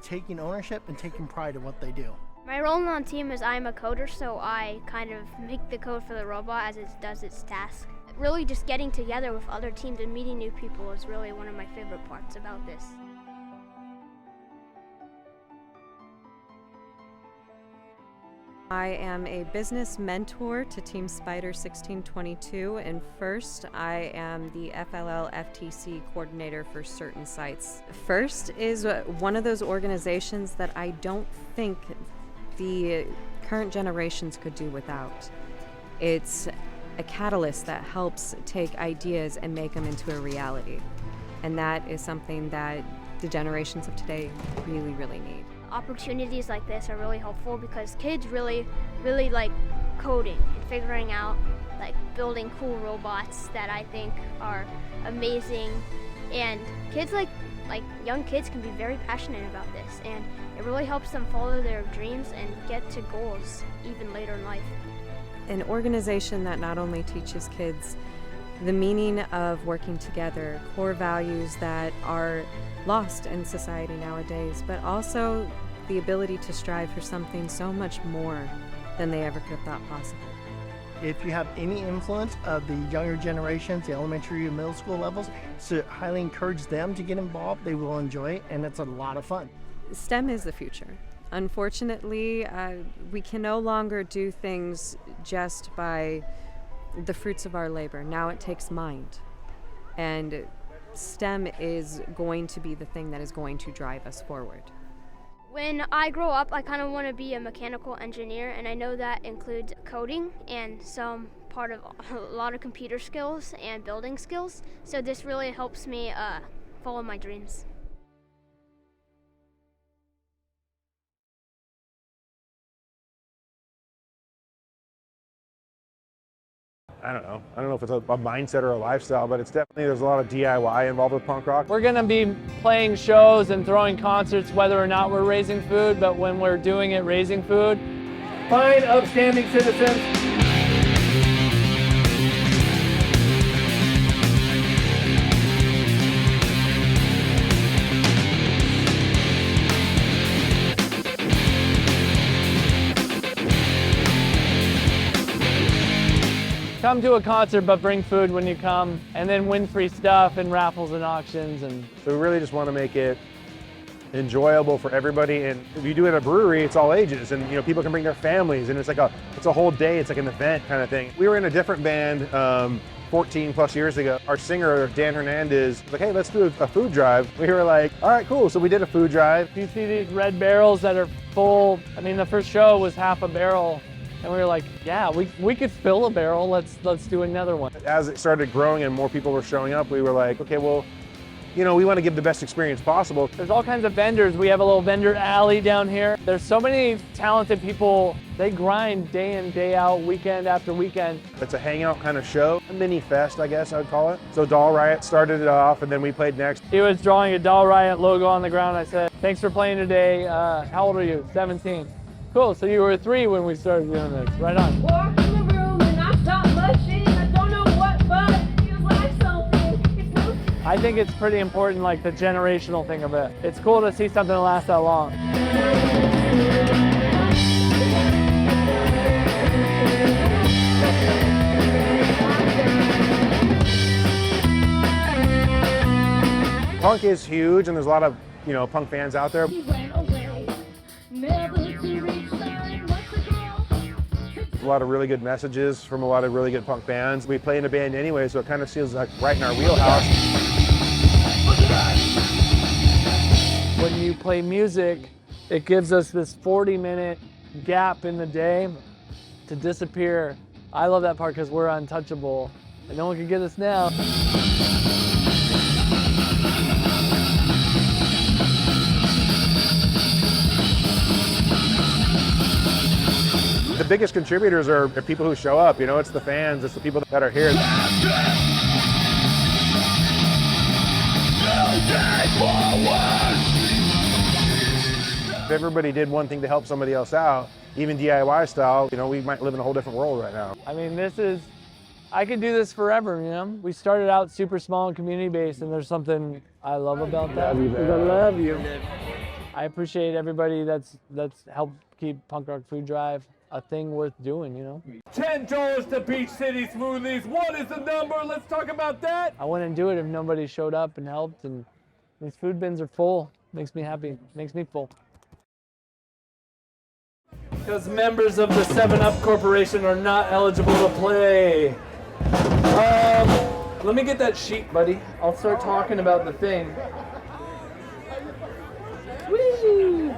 taking ownership and taking pride in what they do. My role on the team is I'm a coder, so I kind of make the code for the robot as it does its task. Really just getting together with other teams and meeting new people is really one of my favorite parts about this. I am a business mentor to Team Spider 1622, and FIRST, I am the FLL FTC coordinator for certain sites. FIRST is one of those organizations that I don't think the current generations could do without. It's a catalyst that helps take ideas and make them into a reality, and that is something that the generations of today really, really need. Opportunities like this are really helpful because kids really like coding and figuring out building cool robots that I think are amazing, and kids like young kids can be very passionate about this, and it really helps them follow their dreams and get to goals even later in life. An organization that not only teaches kids the meaning of working together, core values that are lost in society nowadays, but also the ability to strive for something so much more than they ever could have thought possible. If you have any influence of the younger generations, the elementary and middle school levels, so highly encourage them to get involved. They will enjoy it, and it's a lot of fun. STEM is the future. Unfortunately, we can no longer do things just by the fruits of our labor. Now it takes mind. And STEM is going to be the thing that is going to drive us forward. When I grow up, I kind of want to be a mechanical engineer, and I know that includes coding and some part of a lot of computer skills and building skills. So this really helps me follow my dreams. I don't know if it's a mindset or a lifestyle, but it's definitely, there's a lot of DIY involved with punk rock. We're gonna be playing shows and throwing concerts whether or not we're raising food, but when we're doing it, raising food. Fine, upstanding citizens. Come to a concert, but bring food when you come, and then win free stuff and raffles and auctions. And so we really just want to make it enjoyable for everybody. And if you do it at a brewery, it's all ages, and people can bring their families, and it's a whole day. It's like an event kind of thing. We were in a different band 14 plus years ago. Our singer Dan Hernandez was like, "Hey, let's do a food drive." We were like, "All right, cool." So we did a food drive. You see these red barrels that are full. I mean, the first show was half a barrel. And we were like, yeah, we could fill a barrel. Let's do another one. As it started growing and more people were showing up, we were like, okay, well, you know, we want to give the best experience possible. There's all kinds of vendors. We have a little vendor alley down here. There's so many talented people. They grind day in, day out, weekend after weekend. It's a hangout kind of show, a mini fest, I guess I would call it. So Doll Riot started it off, and then we played next. He was drawing a Doll Riot logo on the ground. I said, thanks for playing today. How old are you? 17. Cool, so you were 3 when we started doing this. Right on. Walk in the room and I stop blushing. I don't know what, but it feels like something. It's no. I think it's pretty important, like the generational thing of it. It's cool to see something last that long. Punk is huge, and there's a lot of, you know, punk fans out there. A lot of really good messages from a lot of really good punk bands. We play in a band anyway, so it kind of feels like right in our wheelhouse. When you play music, it gives us this 40-minute gap in the day to disappear. I love that part because we're untouchable, and no one can get us now. The biggest contributors are the people who show up, you know, it's the fans, it's the people that are here. If everybody did one thing to help somebody else out, even DIY style, you know, we might live in a whole different world right now. I mean, I could do this forever, you know? We started out super small and community-based, and there's something I love about that. I love you. I appreciate everybody that's helped keep Punk Rock Food Drive a thing worth doing, you know? $10 to Beach City Smoothies. What is the number? Let's talk about that. I wouldn't do it if nobody showed up and helped, and these food bins are full. Makes me happy, makes me full. Because members of the 7-Up Corporation are not eligible to play. Let me get that sheet, buddy. I'll start talking about the thing. Whee!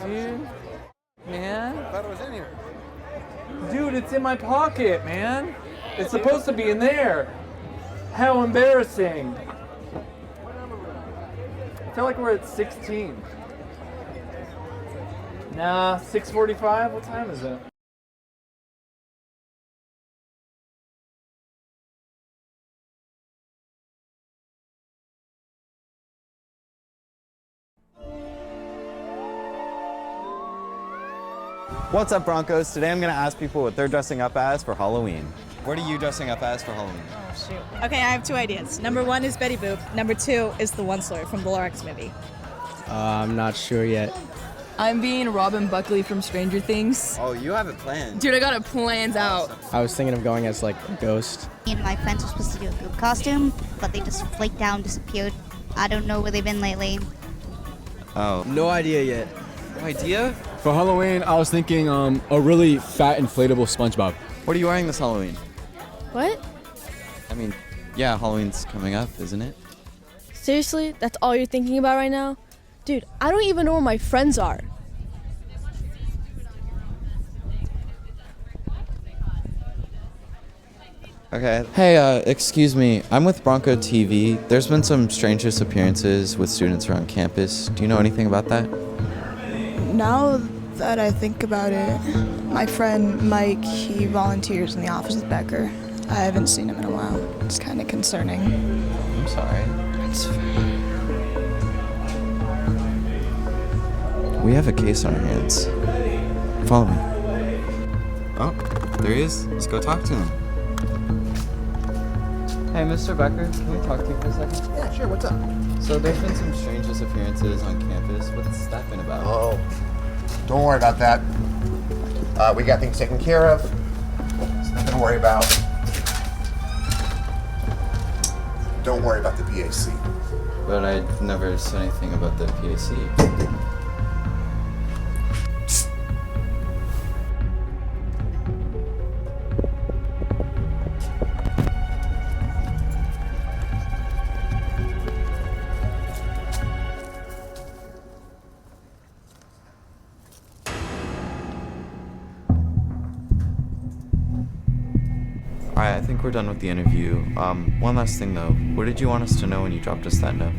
Dude, man. I thought it was in here. Dude, it's in my pocket, man. It's supposed to be in there. How embarrassing. I feel like we're at 16. Nah, 6:45? What time is it? What's up, Broncos? Today I'm going to ask people what they're dressing up as for Halloween. What are you dressing up as for Halloween? Oh, shoot. Okay, I have 2 ideas. Number 1 is Betty Boop. Number 2 is the Onceler from the Lorax movie. I'm not sure yet. I'm being Robin Buckley from Stranger Things. Oh, you have it planned. Dude, I got it planned out. I was thinking of going as like a ghost. Me and my friends were supposed to do a group costume, but they just flaked out and disappeared. I don't know where they've been lately. Oh. No idea yet. No idea? For Halloween, I was thinking a really fat inflatable SpongeBob. What are you wearing this Halloween? What? I mean, yeah, Halloween's coming up, isn't it? Seriously? That's all you're thinking about right now? Dude, I don't even know where my friends are. Okay. Hey, excuse me. I'm with Bronco TV. There's been some strange disappearances with students around campus. Do you know anything about that? Now that I think about it, my friend Mike, he volunteers in the office with Becker. I haven't seen him in a while. It's kind of concerning. I'm sorry. It's fine. We have a case on our hands. Follow me. Oh, there he is. Let's go talk to him. Hey, Mr. Becker, can we talk to you for a second? Yeah, sure. What's up? So there's been some strange disappearances on campus. What's that been about? Oh, don't worry about that. We got things taken care of. There's nothing to worry about. Don't worry about the PAC. But I never said anything about the PAC. Alright, I think we're done with the interview. One last thing though. What did you want us to know when you dropped us that note?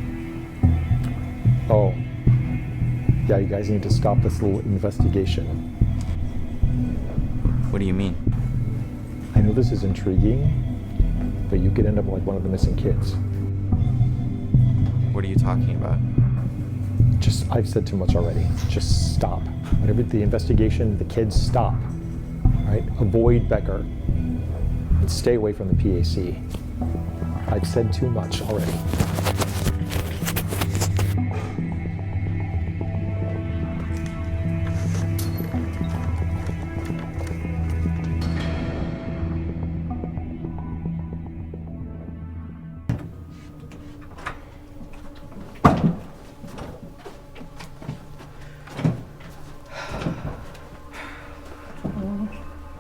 Oh. Yeah, you guys need to stop this little investigation. What do you mean? I know this is intriguing, but you could end up like one of the missing kids. What are you talking about? Just, I've said too much already. Just stop. Whatever the investigation, the kids, stop. Right? Avoid Becker. And stay away from the PAC. I've said too much already.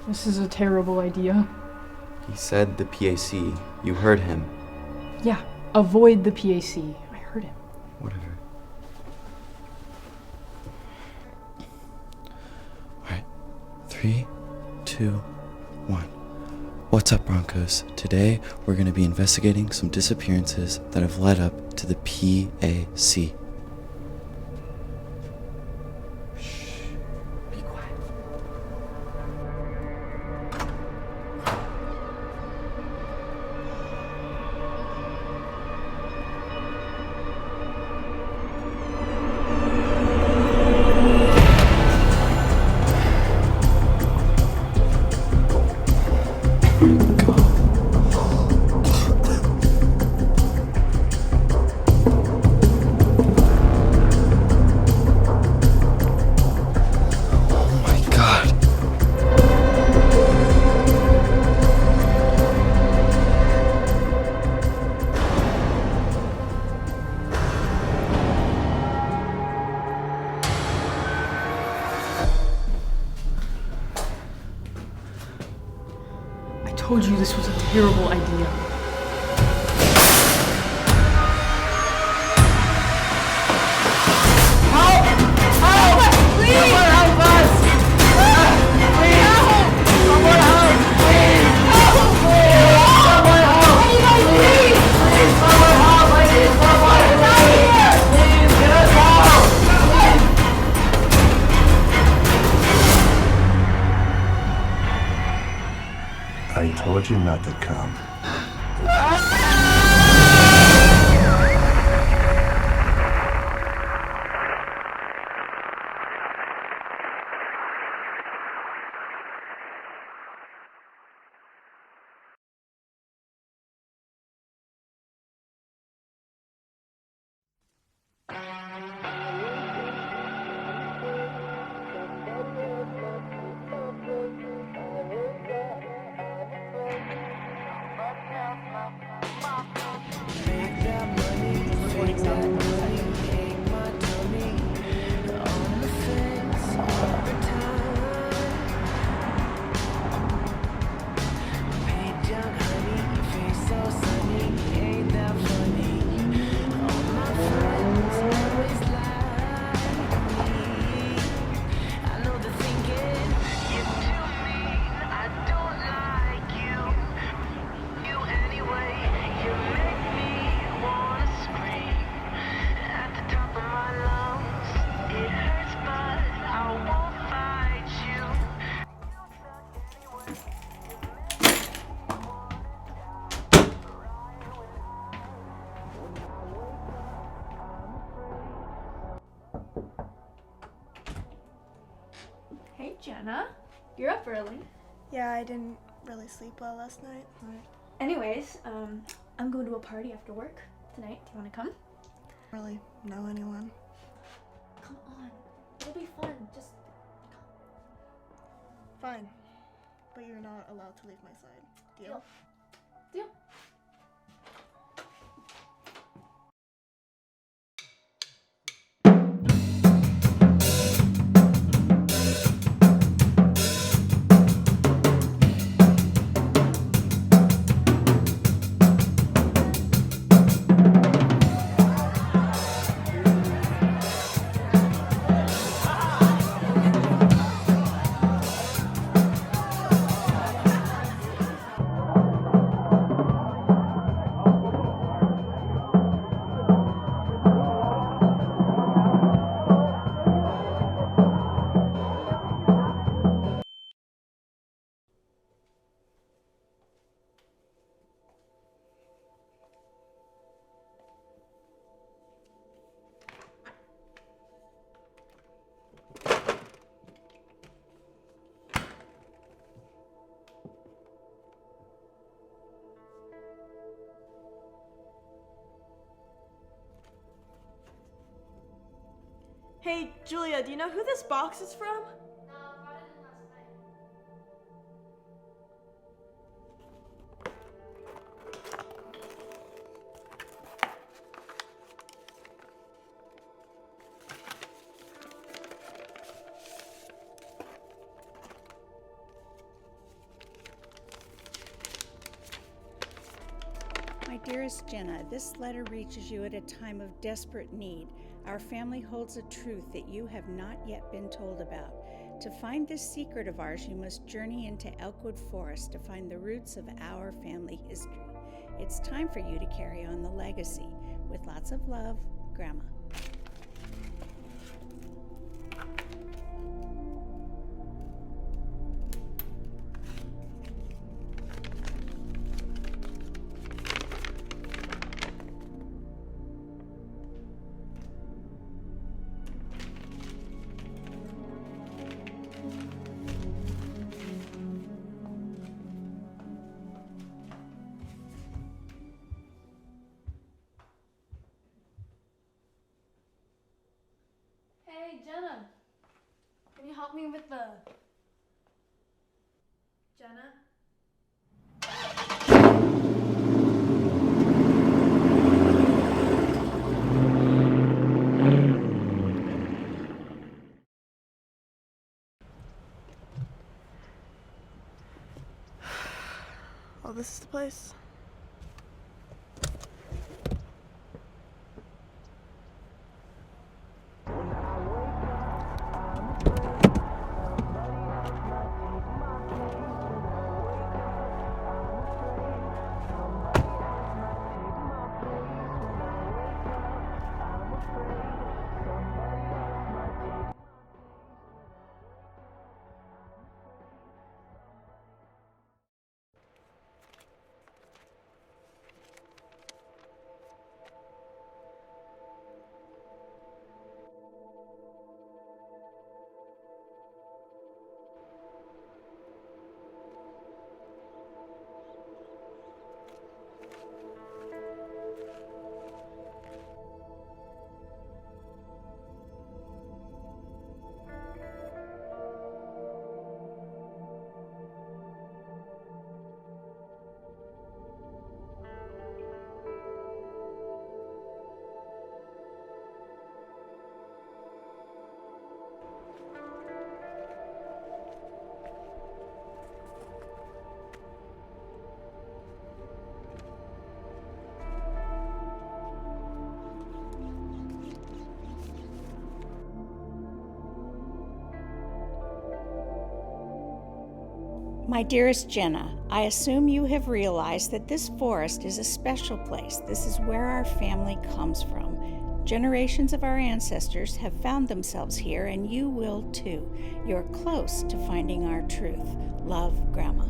This is a terrible idea. He said the PAC. You heard him. Yeah, avoid the PAC. I heard him. Whatever. Alright. 3, 2, 1. What's up, Broncos? Today, we're going to be investigating some disappearances that have led up to the PAC. I told you this was a terrible idea. Help! Help! Please! Someone help us! Please! Someone help! Please! Help! Please! Someone help! Please! Please! Someone help! I need someone! Please get us out! I told you not to come. Hey Jenna, you're up early. Yeah, I didn't really sleep well last night. Anyways, I'm going to a party after work tonight. Do you want to come? Really know anyone. Come on, it'll be fun. Just Fine. But you're not allowed to leave my side. Deal? Deal. Hey, Julia, do you know who this box is from? My dearest Jenna, this letter reaches you at a time of desperate need. Our family holds a truth that you have not yet been told about. To find this secret of ours, you must journey into Elkwood Forest to find the roots of our family history. It's time for you to carry on the legacy. With lots of love, Grandma. Hey, Jenna. Can you help me with the... Jenna? Oh, this is the place. My dearest Jenna, I assume you have realized that this forest is a special place. This is where our family comes from. Generations of our ancestors have found themselves here, and you will too. You're close to finding our truth. Love, Grandma.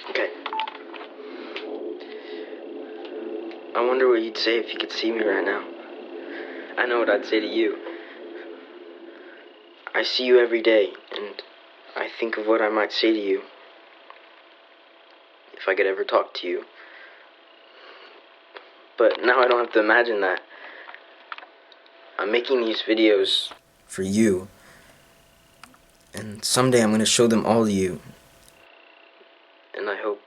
Okay. I wonder what you'd say if you could see me right now. I know what I'd say to you. I see you every day, and I think of what I might say to you if I could ever talk to you. But now I don't have to imagine that. I'm making these videos for you. And someday I'm going to show them all to you. And I hope.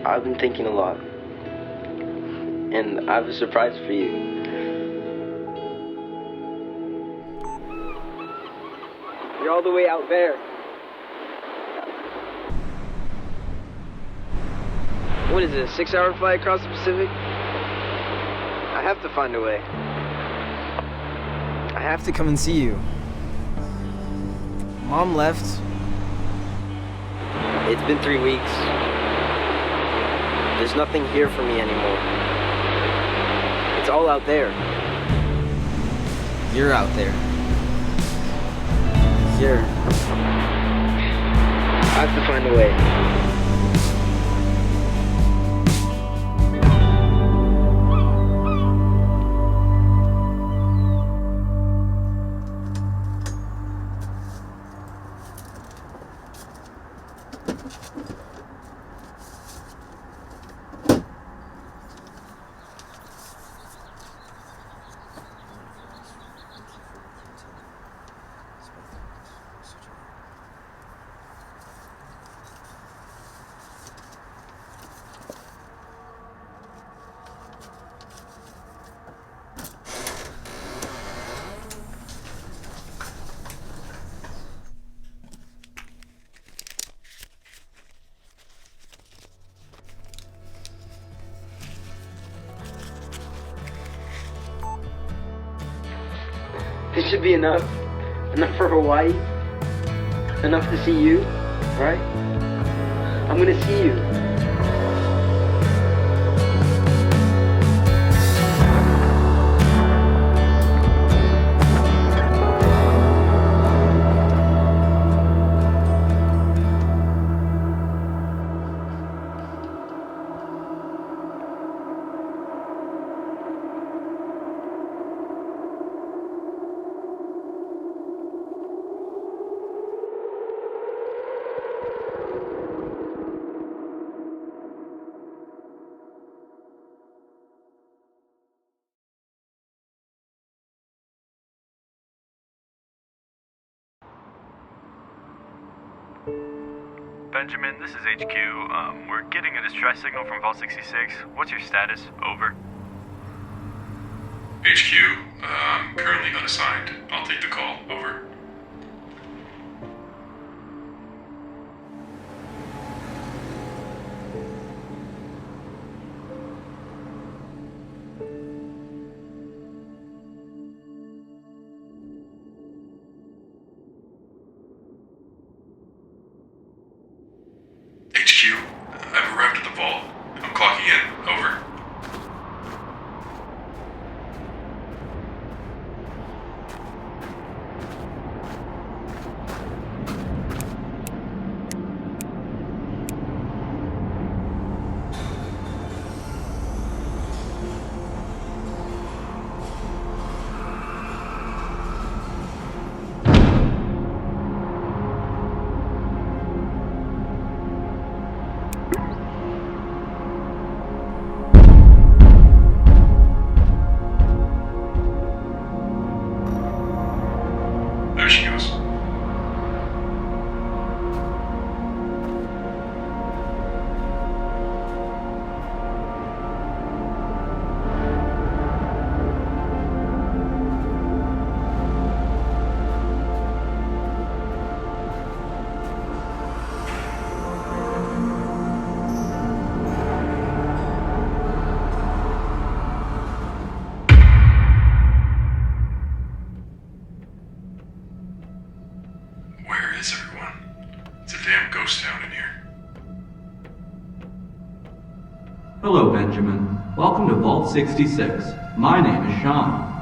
I've been thinking a lot. And I have a surprise for you. You're all the way out there. What is it, a 6-hour flight across the Pacific? I have to find a way. I have to come and see you. Mom left. It's been 3 weeks. There's nothing here for me anymore. It's all out there. You're out there. Here. I have to find a way. This should be enough. Enough for Hawaii. Enough to see you, right? I'm gonna see you. Benjamin, this is HQ. We're getting a distress signal from Vault 66. What's your status? Over. HQ, currently unassigned. I'll take the call. Over. HQ, I've arrived at the vault. I'm clocking in. Over. There she goes. Where is everyone? It's a damn ghost town in here. Hello, Benjamin. Welcome to Vault 66. My name is Sean.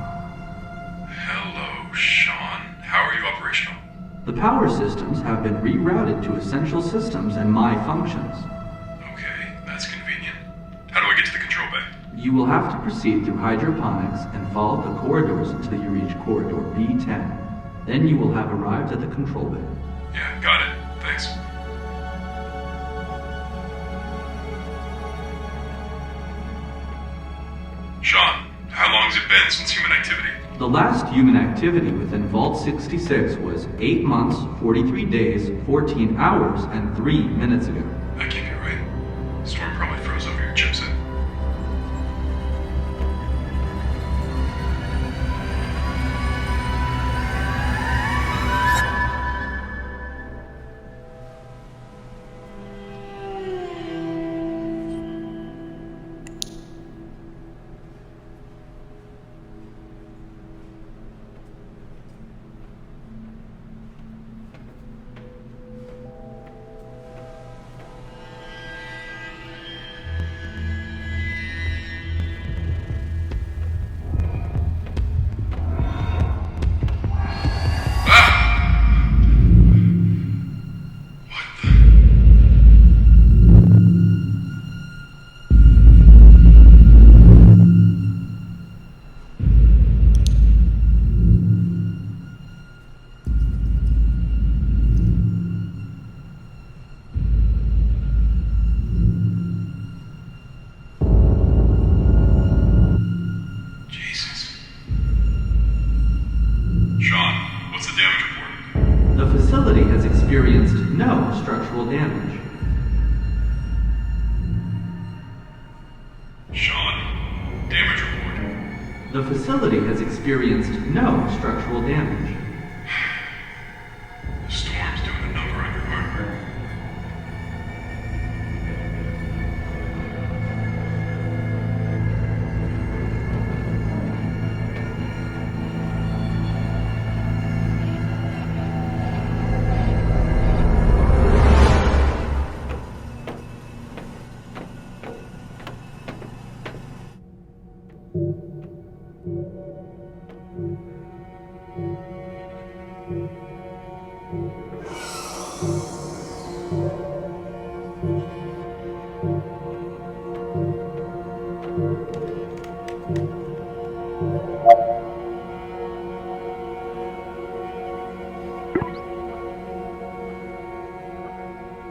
Hello, Sean. How are you operational? The power systems have been rerouted to essential systems and my functions. Okay, that's convenient. How do I get to the control bay? You will have to proceed through hydroponics and follow the corridors until you reach corridor B10. Then you will have arrived at the control bay. Yeah, got it. Thanks. Sean, how long has it been since human activity? The last human activity within Vault 66 was 8 months, 43 days, 14 hours, and 3 minutes ago. That can't be right. Storm probably froze over your chipset. Sean, what's the damage report? The facility has experienced no structural damage. Sean, damage report. The facility has experienced no structural damage. The storm's doing a number on your hardware.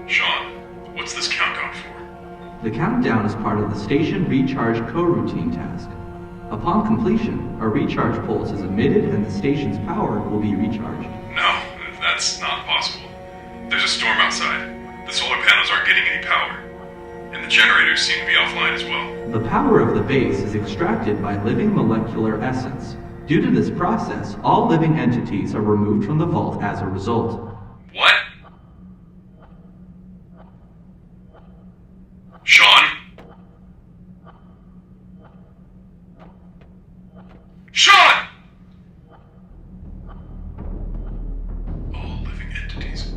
Sean, what's this countdown for? The countdown is part of the station recharge coroutine task. Upon completion, a recharge pulse is emitted and the station's power will be recharged. No, that's not possible. There's a storm outside. The solar panels aren't getting any power. And the generators seem to be offline as well. The power of the base is extracted by living molecular essence. Due to this process, all living entities are removed from the vault as a result. What? Sean? Sean! All living entities.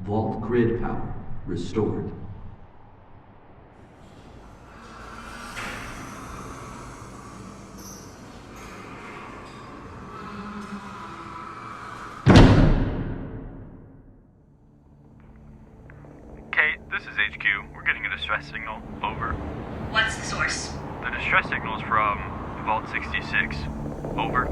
Vault grid power restored. Kate, this is HQ. We're getting a distress signal. Over. What's the source? The distress signal is from Vault 66. Over.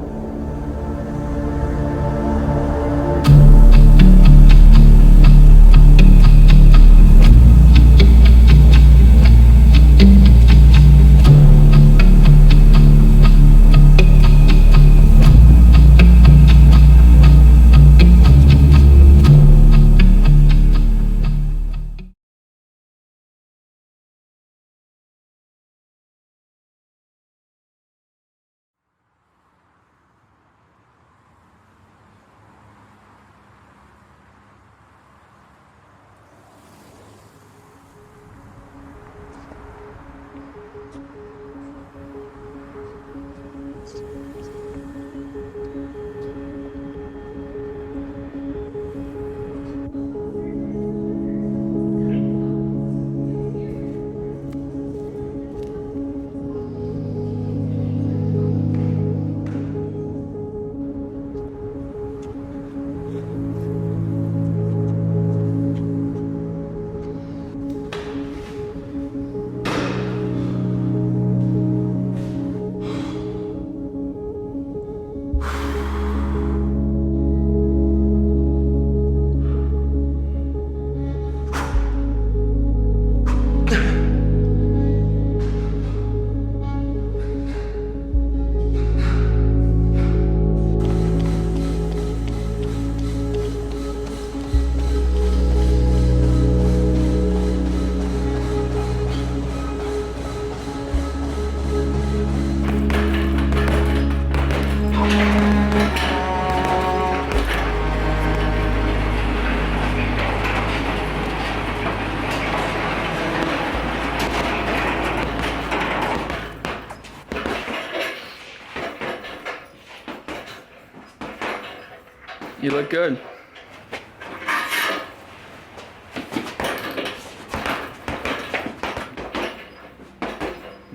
You look good.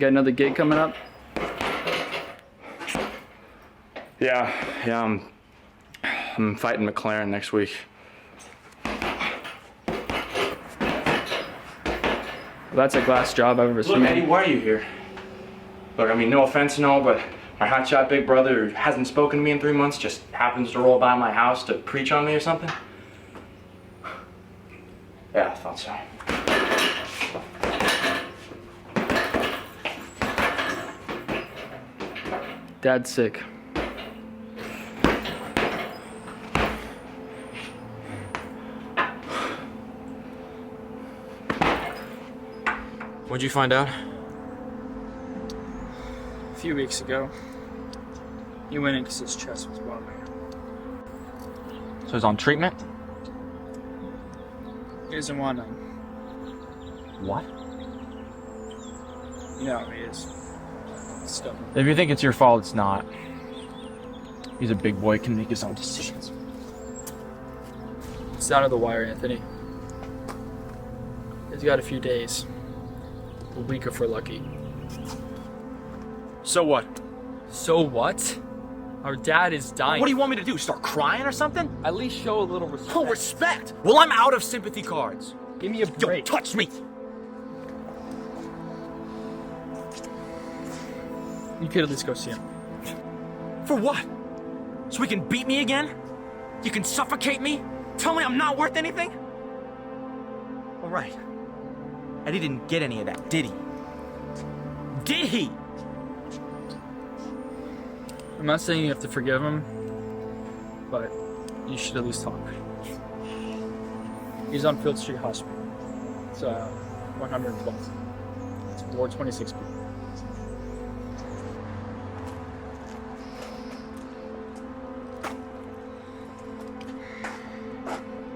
Got another gig coming up? Yeah, I'm fighting McLaren next week. Well, that's a glass job I've ever seen. Look, Eddie, why are you here? Look, I mean, no offense and all, but my hotshot big brother who hasn't spoken to me in 3 months just happens to roll by my house to preach on me or something? Yeah, I thought so. Dad's sick. What'd you find out? A few weeks ago, he went in because his chest was bothering him. So he's on treatment? He doesn't want none. What? You know how he is. Stubborn. If you think it's your fault, it's not. He's a big boy, can make his own decisions. It's out of the wire, Anthony. He's got a few days. A week if we're lucky. So what? So what? Our dad is dying. What do you want me to do? Start crying or something? At least show a little respect. Oh, respect? Well, I'm out of sympathy cards. Give me a break. Don't touch me! You could at least go see him. For what? So he can beat me again? You can suffocate me? Tell me I'm not worth anything? All right. Eddie didn't get any of that, did he? Did he? I'm not saying you have to forgive him, but you should at least talk. He's on Field Street Hospital. It's 112th. It's Ward 26B.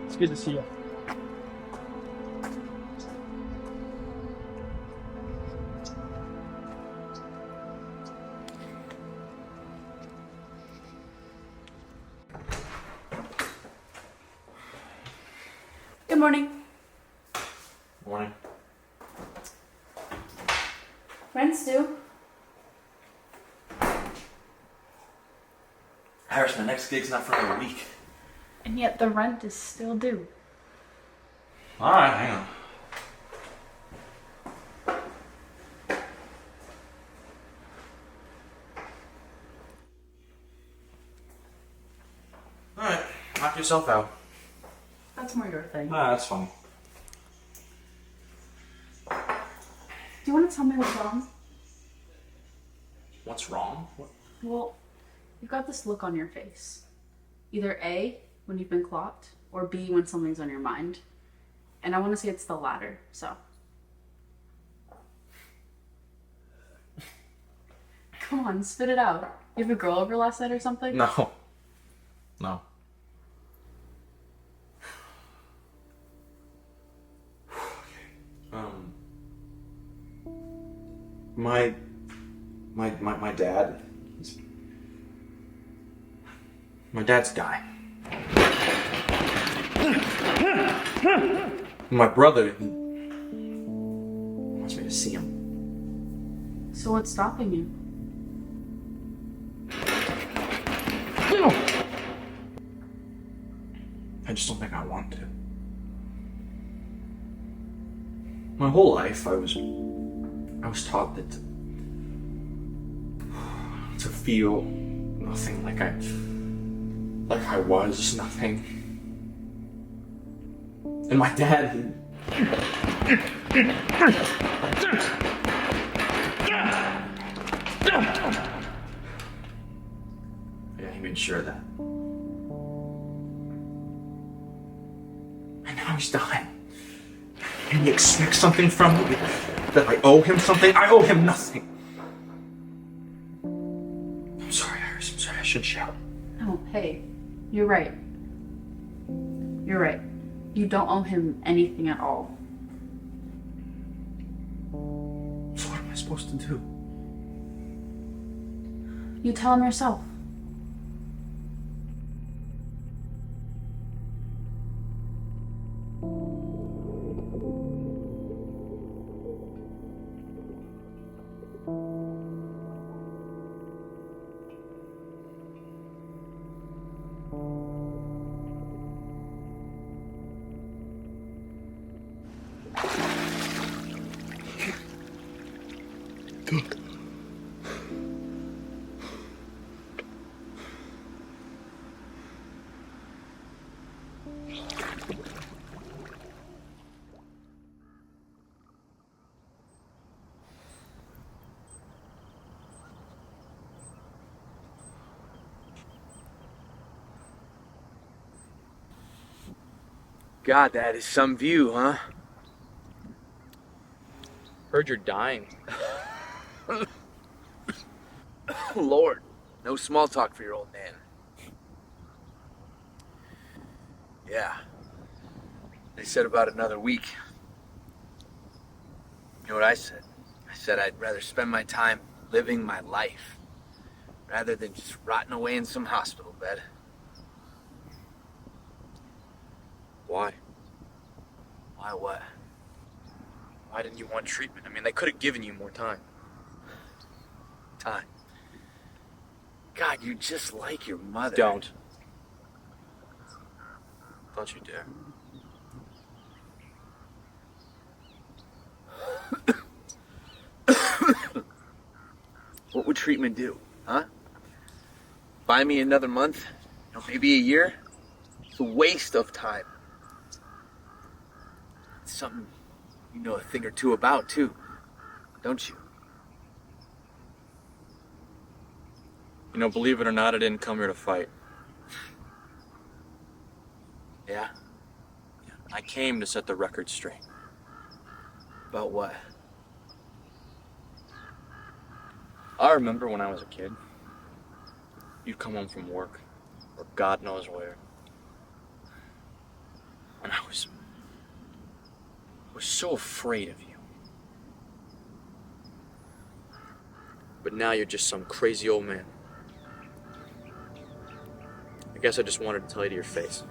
It's good to see you. Good morning. Morning. Rent's due. Harris, my next gig's not for another week. And yet the rent is still due. Alright, hang on. Alright, knock yourself out. That's more your thing. Ah, that's funny. Do you want to tell me what's wrong? What's wrong? What? Well, you've got this look on your face. Either A, when you've been clocked, or B, when something's on your mind. And I want to say it's the latter, so. Come on, spit it out. You have a girl over last night or something? No. No. My dad. My dad's dying. My brother, he wants me to see him. So what's stopping you? I just don't think I want to. My whole life, I was taught that to feel nothing, like I was nothing. And my dad, he made sure of that. And now he's dying. And he expects something from me, that I owe him something. I owe him nothing. I'm sorry, Iris. I'm sorry. I should shout. Oh, hey, you're right. You're right. You don't owe him anything at all. So what am I supposed to do? You tell him yourself. God, that is some view, huh? Heard you're dying. Lord, no small talk for your old man. Yeah. They said about another week. You know what I said? I said I'd rather spend my time living my life rather than just rotting away in some hospital bed. Why? Why what? Why didn't you want treatment? I mean, they could have given you more time. Time. God, you just like your mother. Don't. Don't you dare. What would treatment do, huh? Buy me another month? You know, maybe a year? It's a waste of time. It's something you know a thing or two about, too. Don't you? You know, believe it or not, I didn't come here to fight. Yeah? I came to set the record straight. About what? I remember when I was a kid. You'd come home from work, or God knows where. And I was so afraid of you. But now you're just some crazy old man. I guess I just wanted to tell you to your face.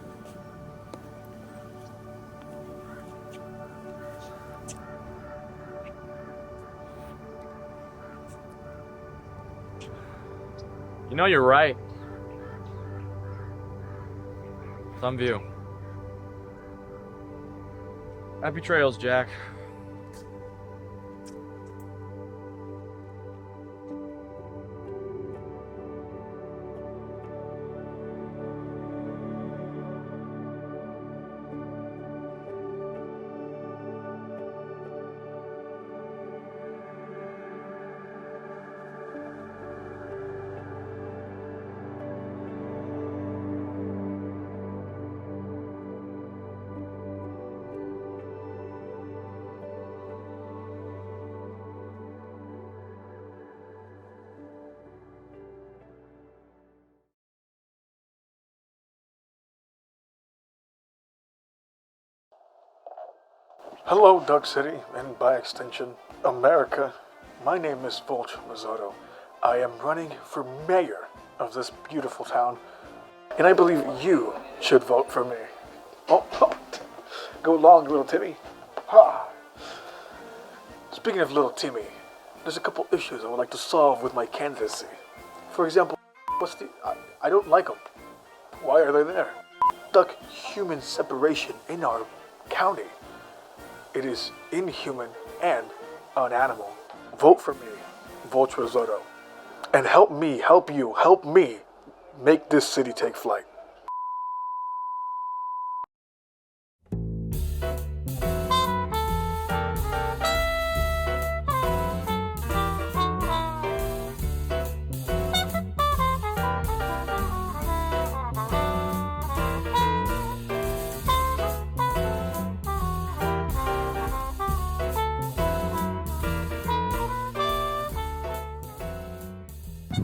You know, you're right. Some view. Happy trails, Jack. Hello, Duck City, and by extension, America. My name is Volch Mazzotto. I am running for mayor of this beautiful town, and I believe you should vote for me. Oh, go along, little Timmy. Ha! Speaking of little Timmy, there's a couple issues I would like to solve with my candidacy. For example, I don't like them. Why are they there? Duck-human separation in our county. It is inhuman and an animal. Vote for me, Volch Risotto, and help me make this city take flight.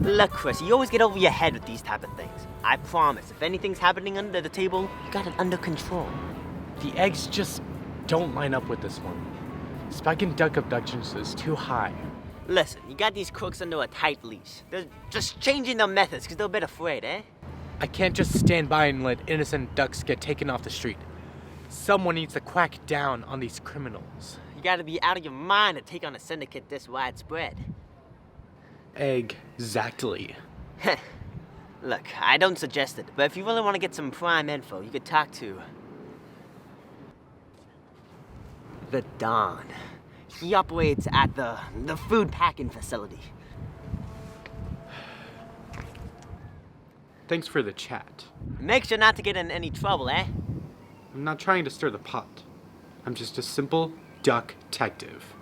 Look, Chris, you always get over your head with these type of things. I promise, if anything's happening under the table, you got it under control. The eggs just don't line up with this one. Spike and duck abductions is too high. Listen, you got these crooks under a tight leash. They're just changing their methods because they're a bit afraid, eh? I can't just stand by and let innocent ducks get taken off the street. Someone needs to crack down on these criminals. You gotta be out of your mind to take on a syndicate this widespread. Exactly. Look, I don't suggest it, but if you really want to get some prime info, you could talk to the Don. He operates at the food packing facility. Thanks for the chat. Make sure not to get in any trouble, eh? I'm not trying to stir the pot. I'm just a simple duck detective.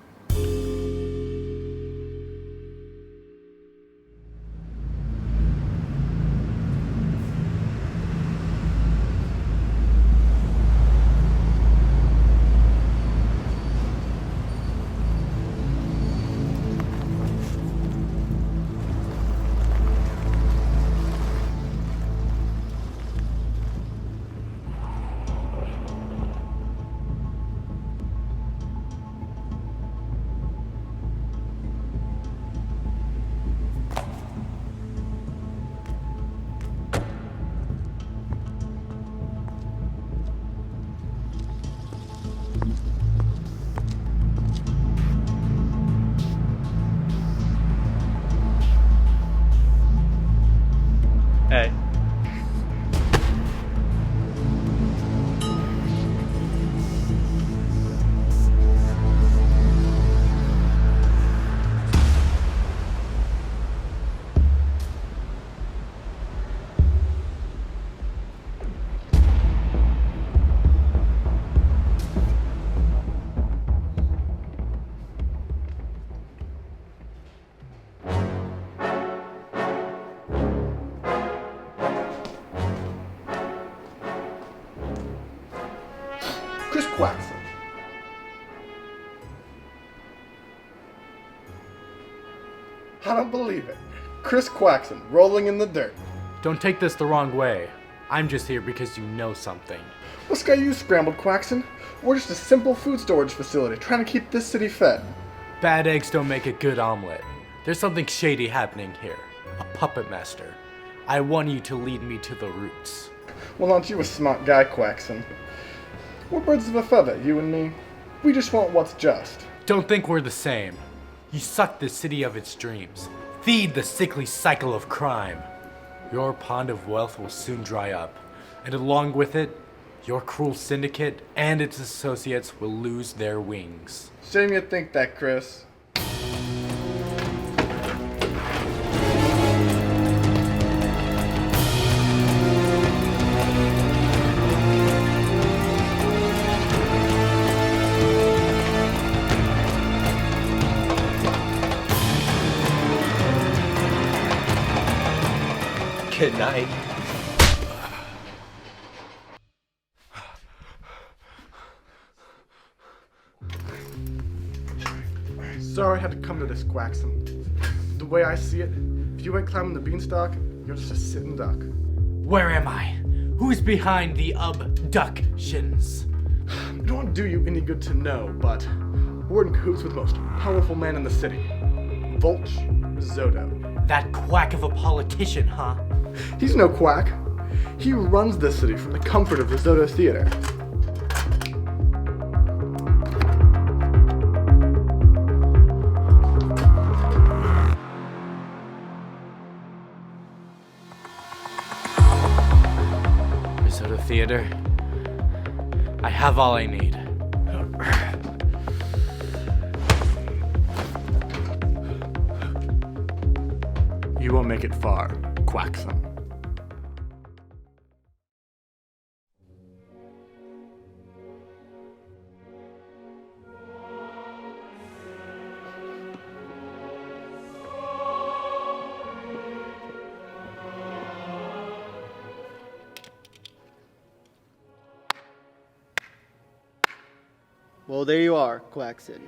Hey. Chris Quaxon. I don't believe it. Chris Quaxon, rolling in the dirt. Don't take this the wrong way. I'm just here because you know something. What's got you scrambled, Quaxon? We're just a simple food storage facility trying to keep this city fed. Bad eggs don't make a good omelet. There's something shady happening here. A puppet master. I want you to lead me to the roots. Well, aren't you a smart guy, Quaxon? We're birds of a feather, you and me. We just want what's just. Don't think we're the same. You suck the city of its dreams. Feed the sickly cycle of crime. Your pond of wealth will soon dry up, and along with it, your cruel syndicate and its associates will lose their wings. Shame you think that, Chris. Good night. Sorry I had to come to this, Quaxon. The way I see it, if you ain't climbing the beanstalk, you're just a sitting duck. Where am I? Who's behind the abductions? It won't do you any good to know, but we're in cahoots with the most powerful man in the city, Volch Zodo. That quack of a politician, huh? He's no quack. He runs this city from the comfort of the Zodo Theater. Risotto Theater. I have all I need. You won't make it far, Quaxon. Well, there you are, Quaxon.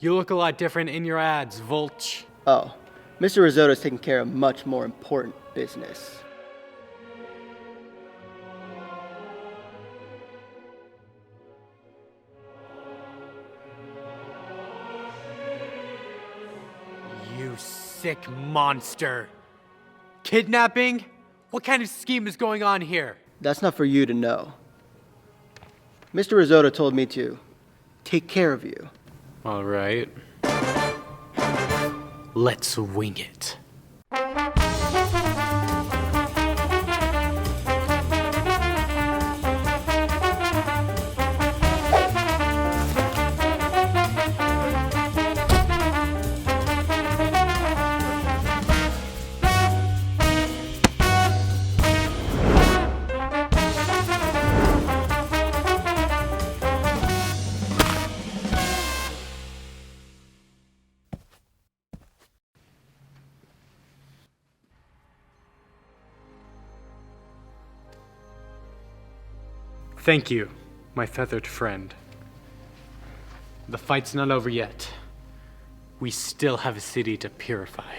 You look a lot different in your ads, Volch. Oh, Mr. Risotto's taking care of much more important business. You sick monster. Kidnapping? What kind of scheme is going on here? That's not for you to know. Mr. Risotto told me to take care of you. All right. Let's wing it. Thank you, my feathered friend. The fight's not over yet. We still have a city to purify.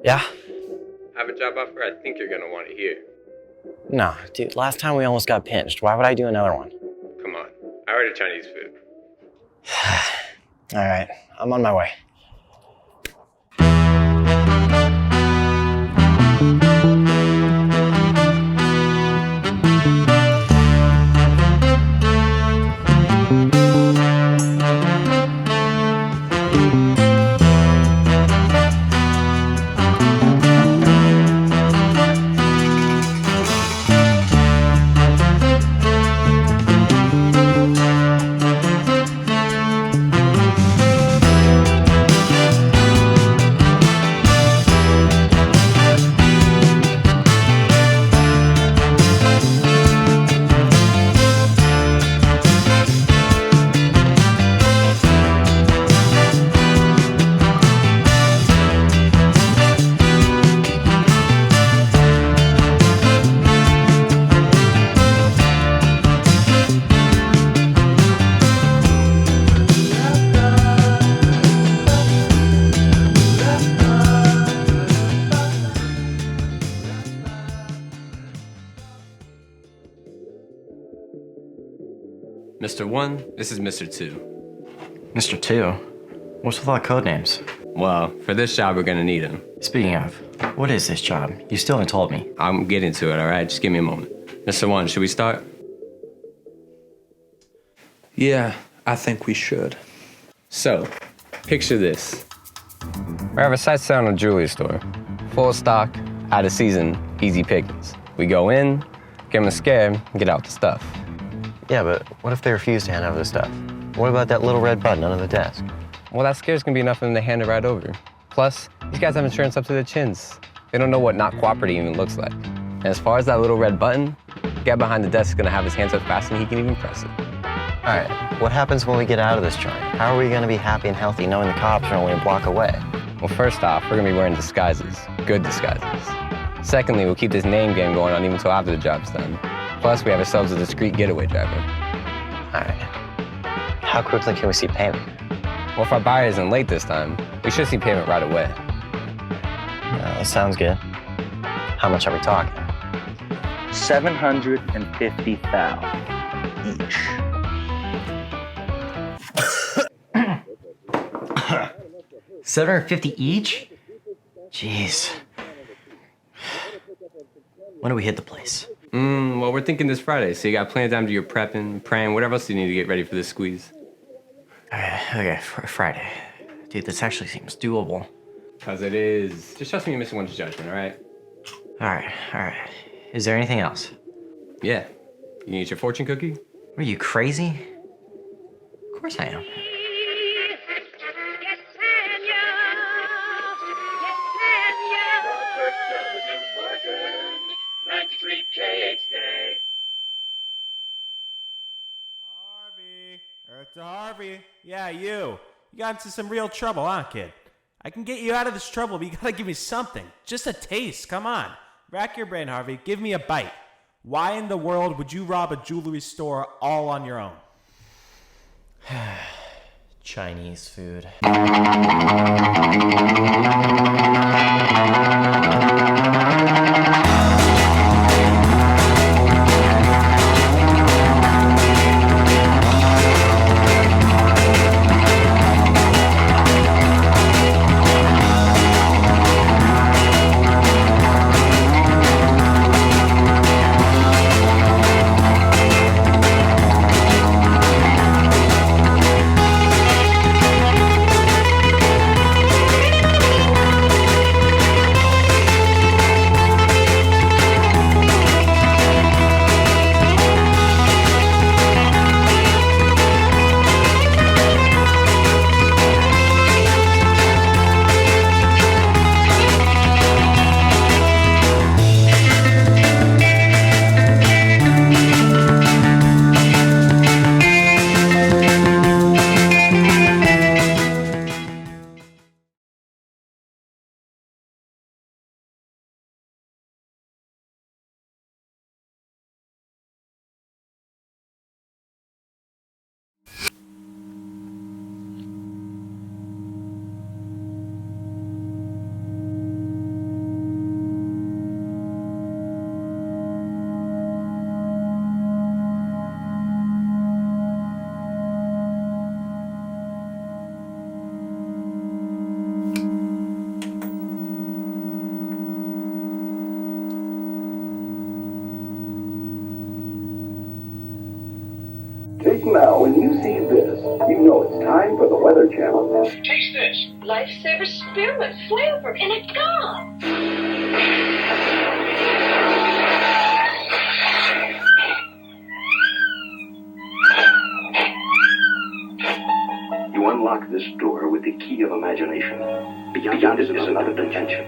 Yeah? I have a job offer I think you're gonna want to hear. No, dude, last time we almost got pinched. Why would I do another one? Come on. I ordered Chinese food. Alright, I'm on my way. Mr. 1, this is Mr. 2. Mr. 2? What's with all the code names? Well, for this job, we're gonna need him. Speaking of, what is this job? You still haven't told me. I'm getting to it, all right? Just give me a moment. Mr. 1, should we start? Yeah, I think we should. So, picture this. We have a site set on a jewelry store. Full stock, out of season, easy pickings. We go in, give them a scare, and get out the stuff. Yeah, but what if they refuse to hand over the stuff? What about that little red button under the desk? Well, that scare's gonna be enough for them to hand it right over. Plus, these guys have insurance up to their chins. They don't know what not cooperating even looks like. And as far as that little red button, the guy behind the desk is gonna have his hands up faster than he can even press it. All right, what happens when we get out of this joint? How are we gonna be happy and healthy knowing the cops are only a block away? Well, first off, we're gonna be wearing disguises, good disguises. Secondly, we'll keep this name game going on even until after the job's done. Plus, we have ourselves a discreet getaway driver. All right. How quickly can we see payment? Well, if our buyer isn't late this time, we should see payment right away. That sounds good. How much are we talking? $750,000 each. $750 each? Jeez. When do we hit the place? Well, we're thinking this Friday, so you got plenty of time to do your prepping, praying, whatever else you need to get ready for this squeeze. Okay, Friday. Dude, this actually seems doable. Cause it is. Just trust me, you're missing one's judgment, all right? All right. Is there anything else? Yeah. You need your fortune cookie? Are you crazy? Of course I am. Earth to Harvey. Yeah, you. You got into some real trouble, huh, kid? I can get you out of this trouble, but you gotta give me something. Just a taste, come on. Rack your brain, Harvey. Give me a bite. Why in the world would you rob a jewelry store all on your own? Chinese food. Now, when you see this, you know it's time for the Weather Channel. Taste this. Lifesaver spearmint flavor in a gum. You unlock this door with the key of imagination. Beyond it is another dimension.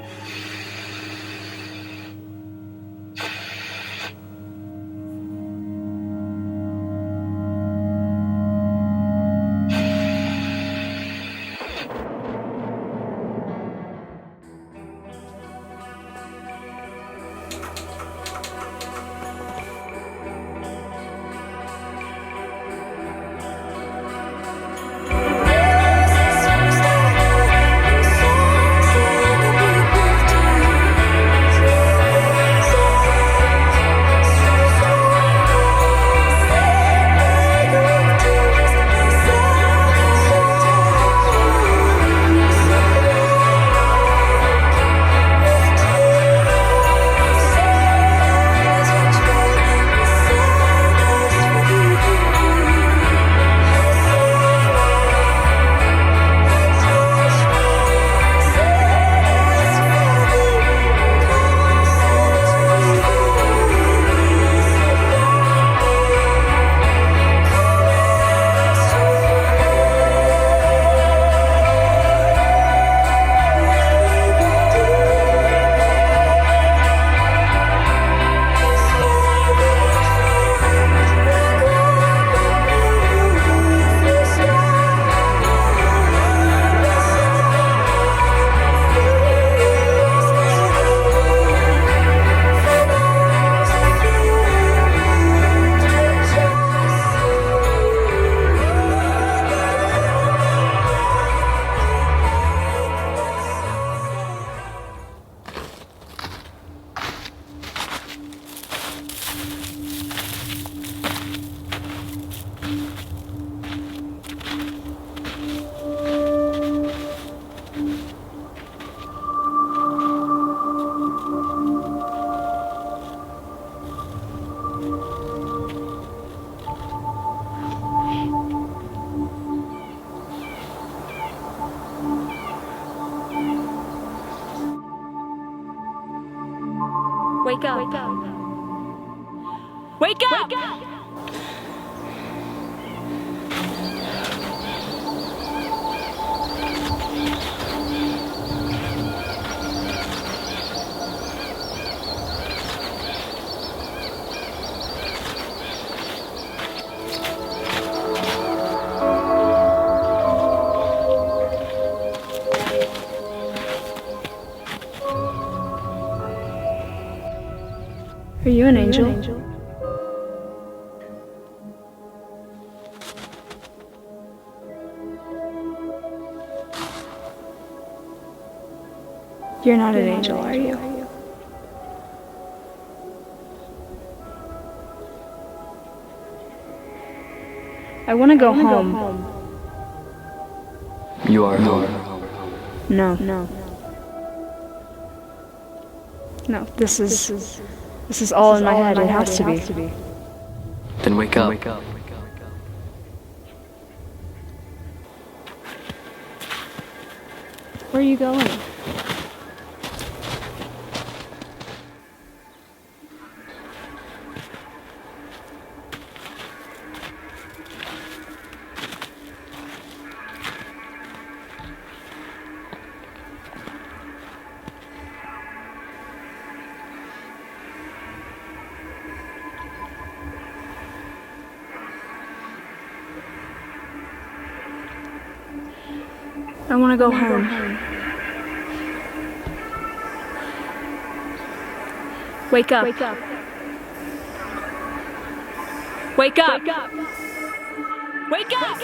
up. Wake up! Are you an angel? You're not an angel, are you? I want to go home. You are home. No. No, this is all in my head. It has to be. Then wake up. Where are you going? I want to go home. Wake up. Wake up. Wake up. Wake up.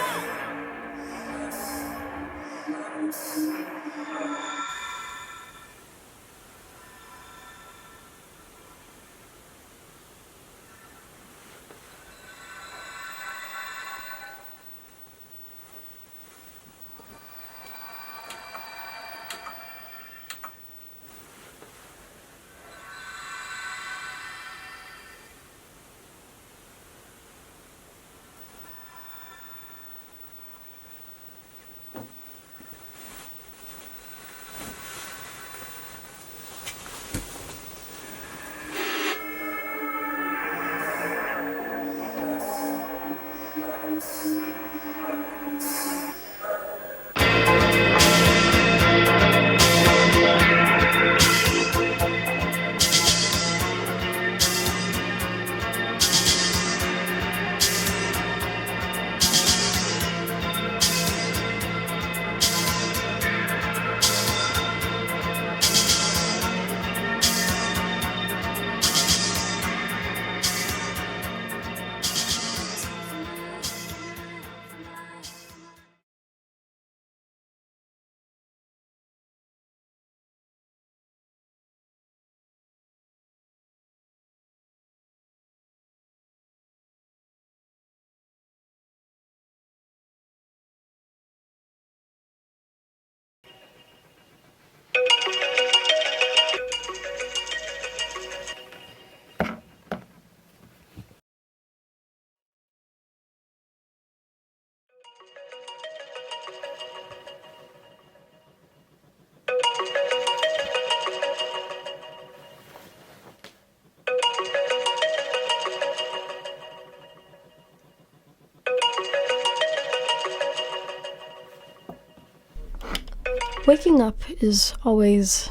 Waking up is always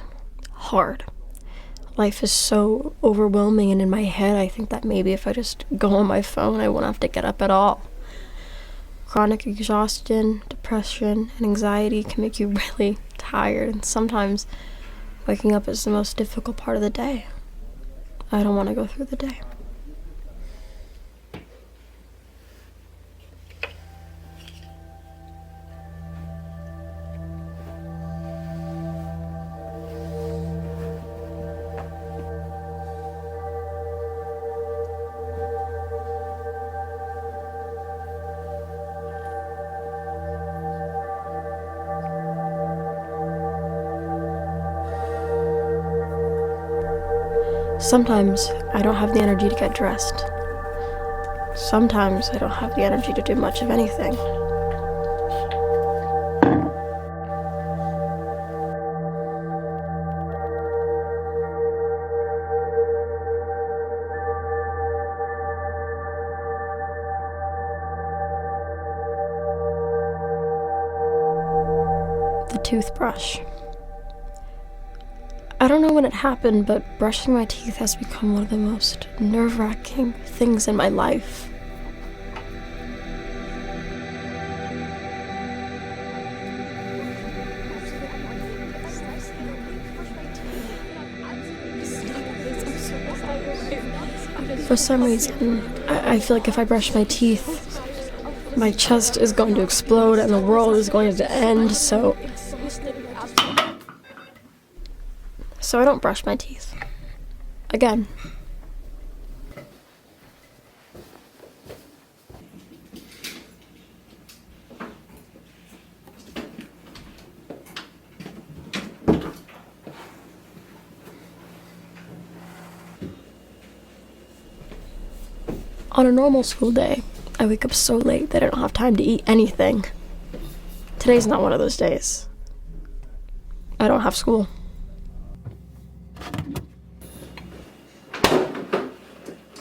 hard. Life is so overwhelming, and in my head I think that maybe if I just go on my phone I won't have to get up at all. Chronic exhaustion, depression, and anxiety can make you really tired, and sometimes waking up is the most difficult part of the day. I don't want to go through the day. Sometimes I don't have the energy to get dressed. Sometimes I don't have the energy to do much of anything. toothbrush. I don't know when it happened, but brushing my teeth has become one of the most nerve-wracking things in my life. For some reason, I feel like if I brush my teeth, my chest is going to explode and the world is going to end, so I don't brush my teeth. Again. On a normal school day, I wake up so late that I don't have time to eat anything. Today's not one of those days. I don't have school.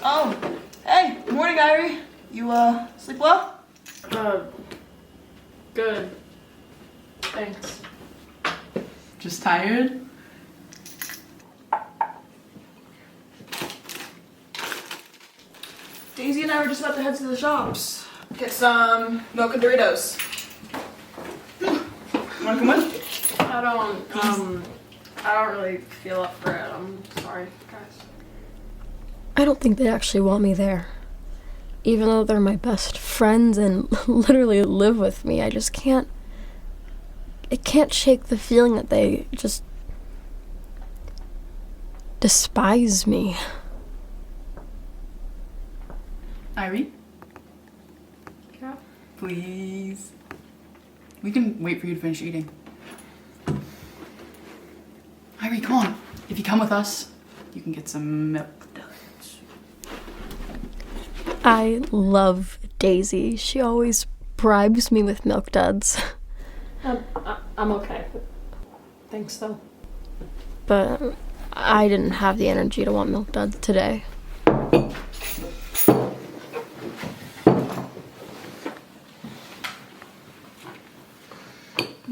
Oh, hey, good morning, Irie. You, sleep well? Good. Thanks. Just tired? Daisy and I were just about to head to the shops. Get some milk and Doritos. Wanna come with? I don't really feel up for it. I'm sorry, guys. I don't think they actually want me there. Even though they're my best friends and literally live with me, I just can't... I can't shake the feeling that they just... despise me. Irie? Yeah? Please. We can wait for you to finish eating. Irie, come on. If you come with us, you can get some milk duds. I love Daisy. She always bribes me with milk duds. I'm okay. Thanks, though. But I didn't have the energy to want milk duds today.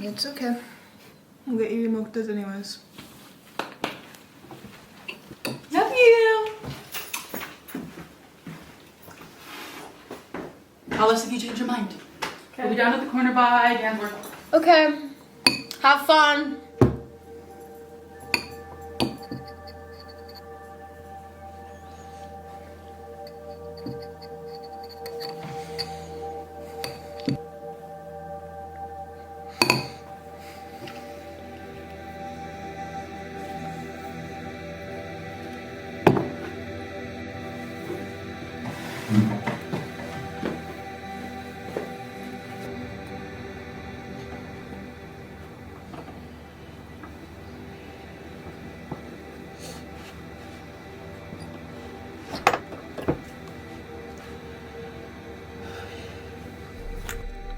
It's okay. I'll get you your milk duds anyways. Love you! Call us if you change your mind. Okay. We'll be down at the corner by Danforth. Okay. Have fun.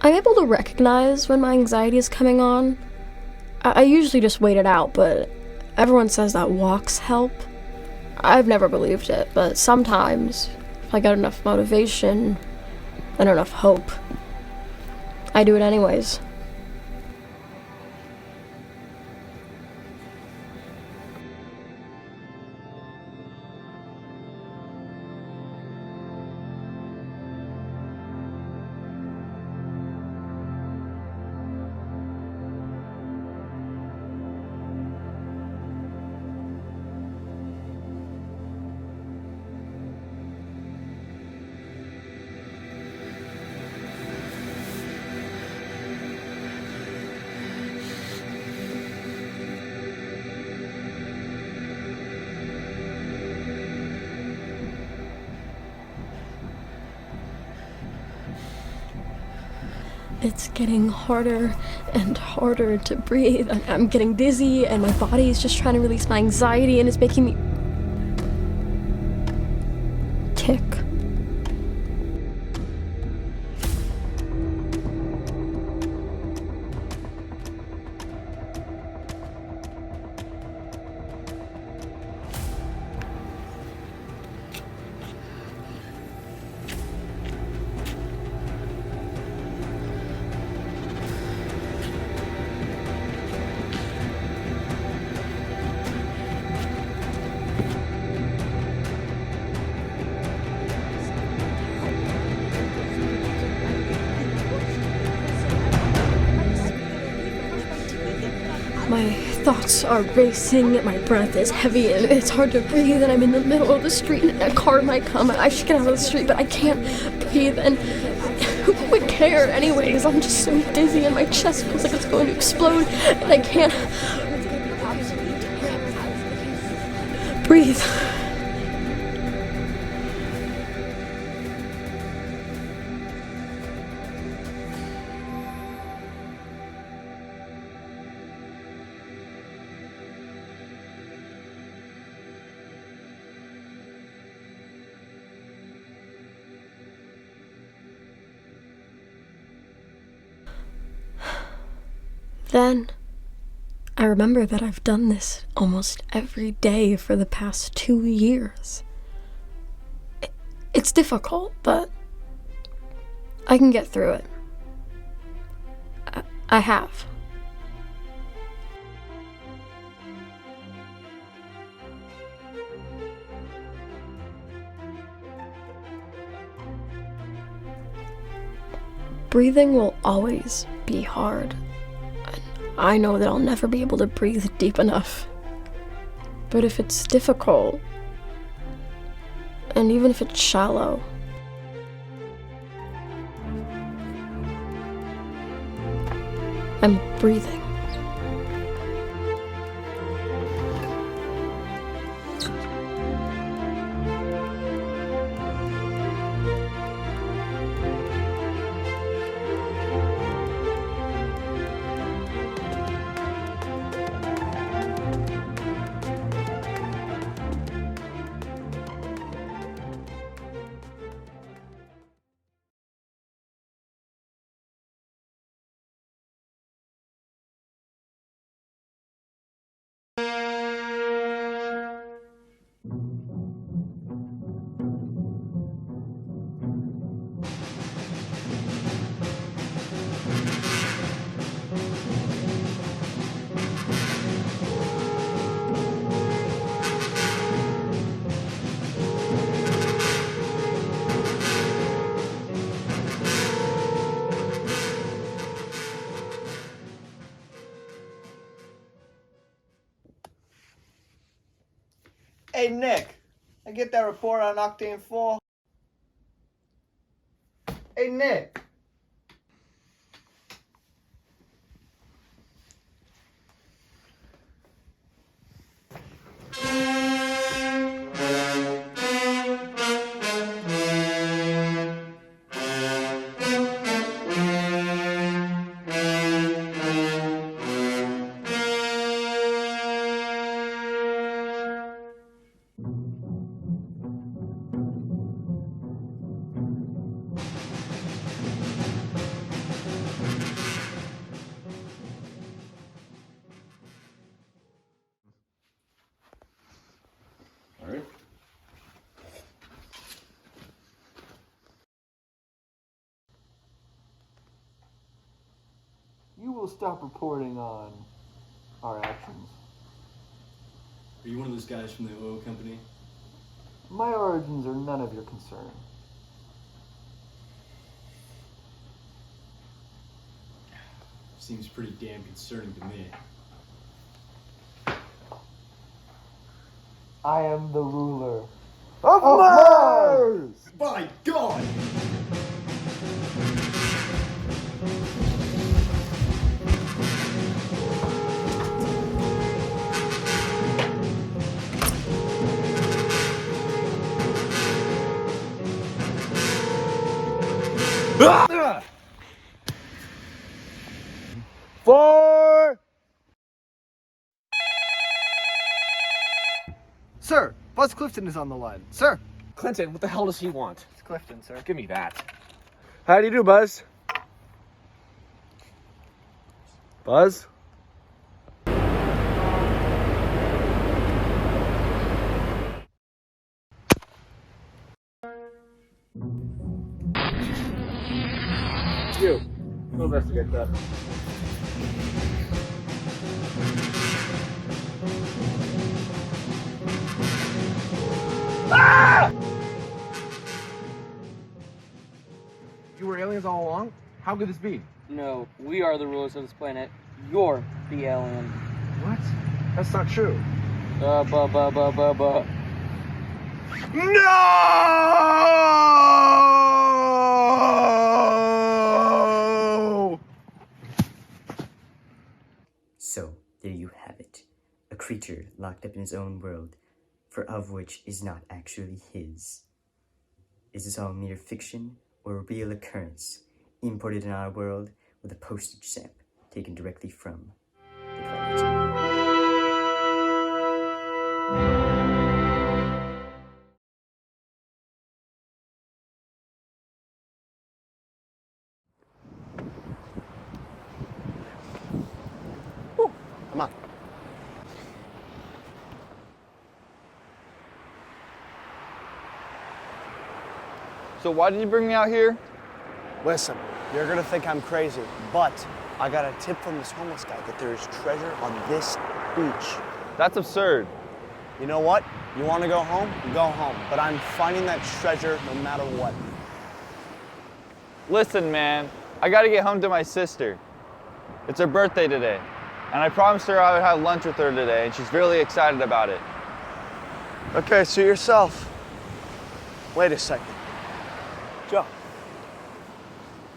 I'm able to recognize when my anxiety is coming on. I usually just wait it out, but everyone says that walks help. I've never believed it, but sometimes, if I get enough motivation and enough hope, I do it anyways. It's getting harder and harder to breathe. I'm getting dizzy and my body is just trying to release my anxiety and it's making me tick. thoughts are racing, my breath is heavy, and it's hard to breathe, and I'm in the middle of the street, and a car might come, and I should get out of the street, but I can't breathe, and who would care anyways? I'm just so dizzy, and my chest feels like it's going to explode, and I can't breathe. Then, I remember that I've done this almost every day for the past 2 years. It's difficult, but I can get through it. I have. Breathing will always be hard. I know that I'll never be able to breathe deep enough. But if it's difficult, and even if it's shallow, I'm breathing. Hey, Nick, I get that report on Octane 4? Hey, Nick. You will stop reporting on our actions. Are you one of those guys from the oil company? My origins are none of your concern. Seems pretty damn concerning to me. I am the ruler of Mars! By God! Four! Sir, Buzz Clifton is on the line. Sir! Clinton, what the hell does he want? It's Clifton, sir. Give me that. How do you do, Buzz? Buzz? You. Go investigate that. Ah! You were aliens all along? How could this be? No, we are the rulers of this planet. You're the alien. What? That's not true. No! So, there you have it. A creature locked up in his own world, for of which is not actually his. Is this all mere fiction, or a real occurrence, imported in our world with a postage stamp taken directly from the planet? Come on. So why did you bring me out here? Listen, you're gonna think I'm crazy, but I got a tip from this homeless guy that there is treasure on this beach. That's absurd. You know what? You wanna go home? Go home. But I'm finding that treasure no matter what. Listen, man, I gotta get home to my sister. It's her birthday today, and I promised her I would have lunch with her today, and she's really excited about it. Okay, suit yourself. Wait a second. Joe.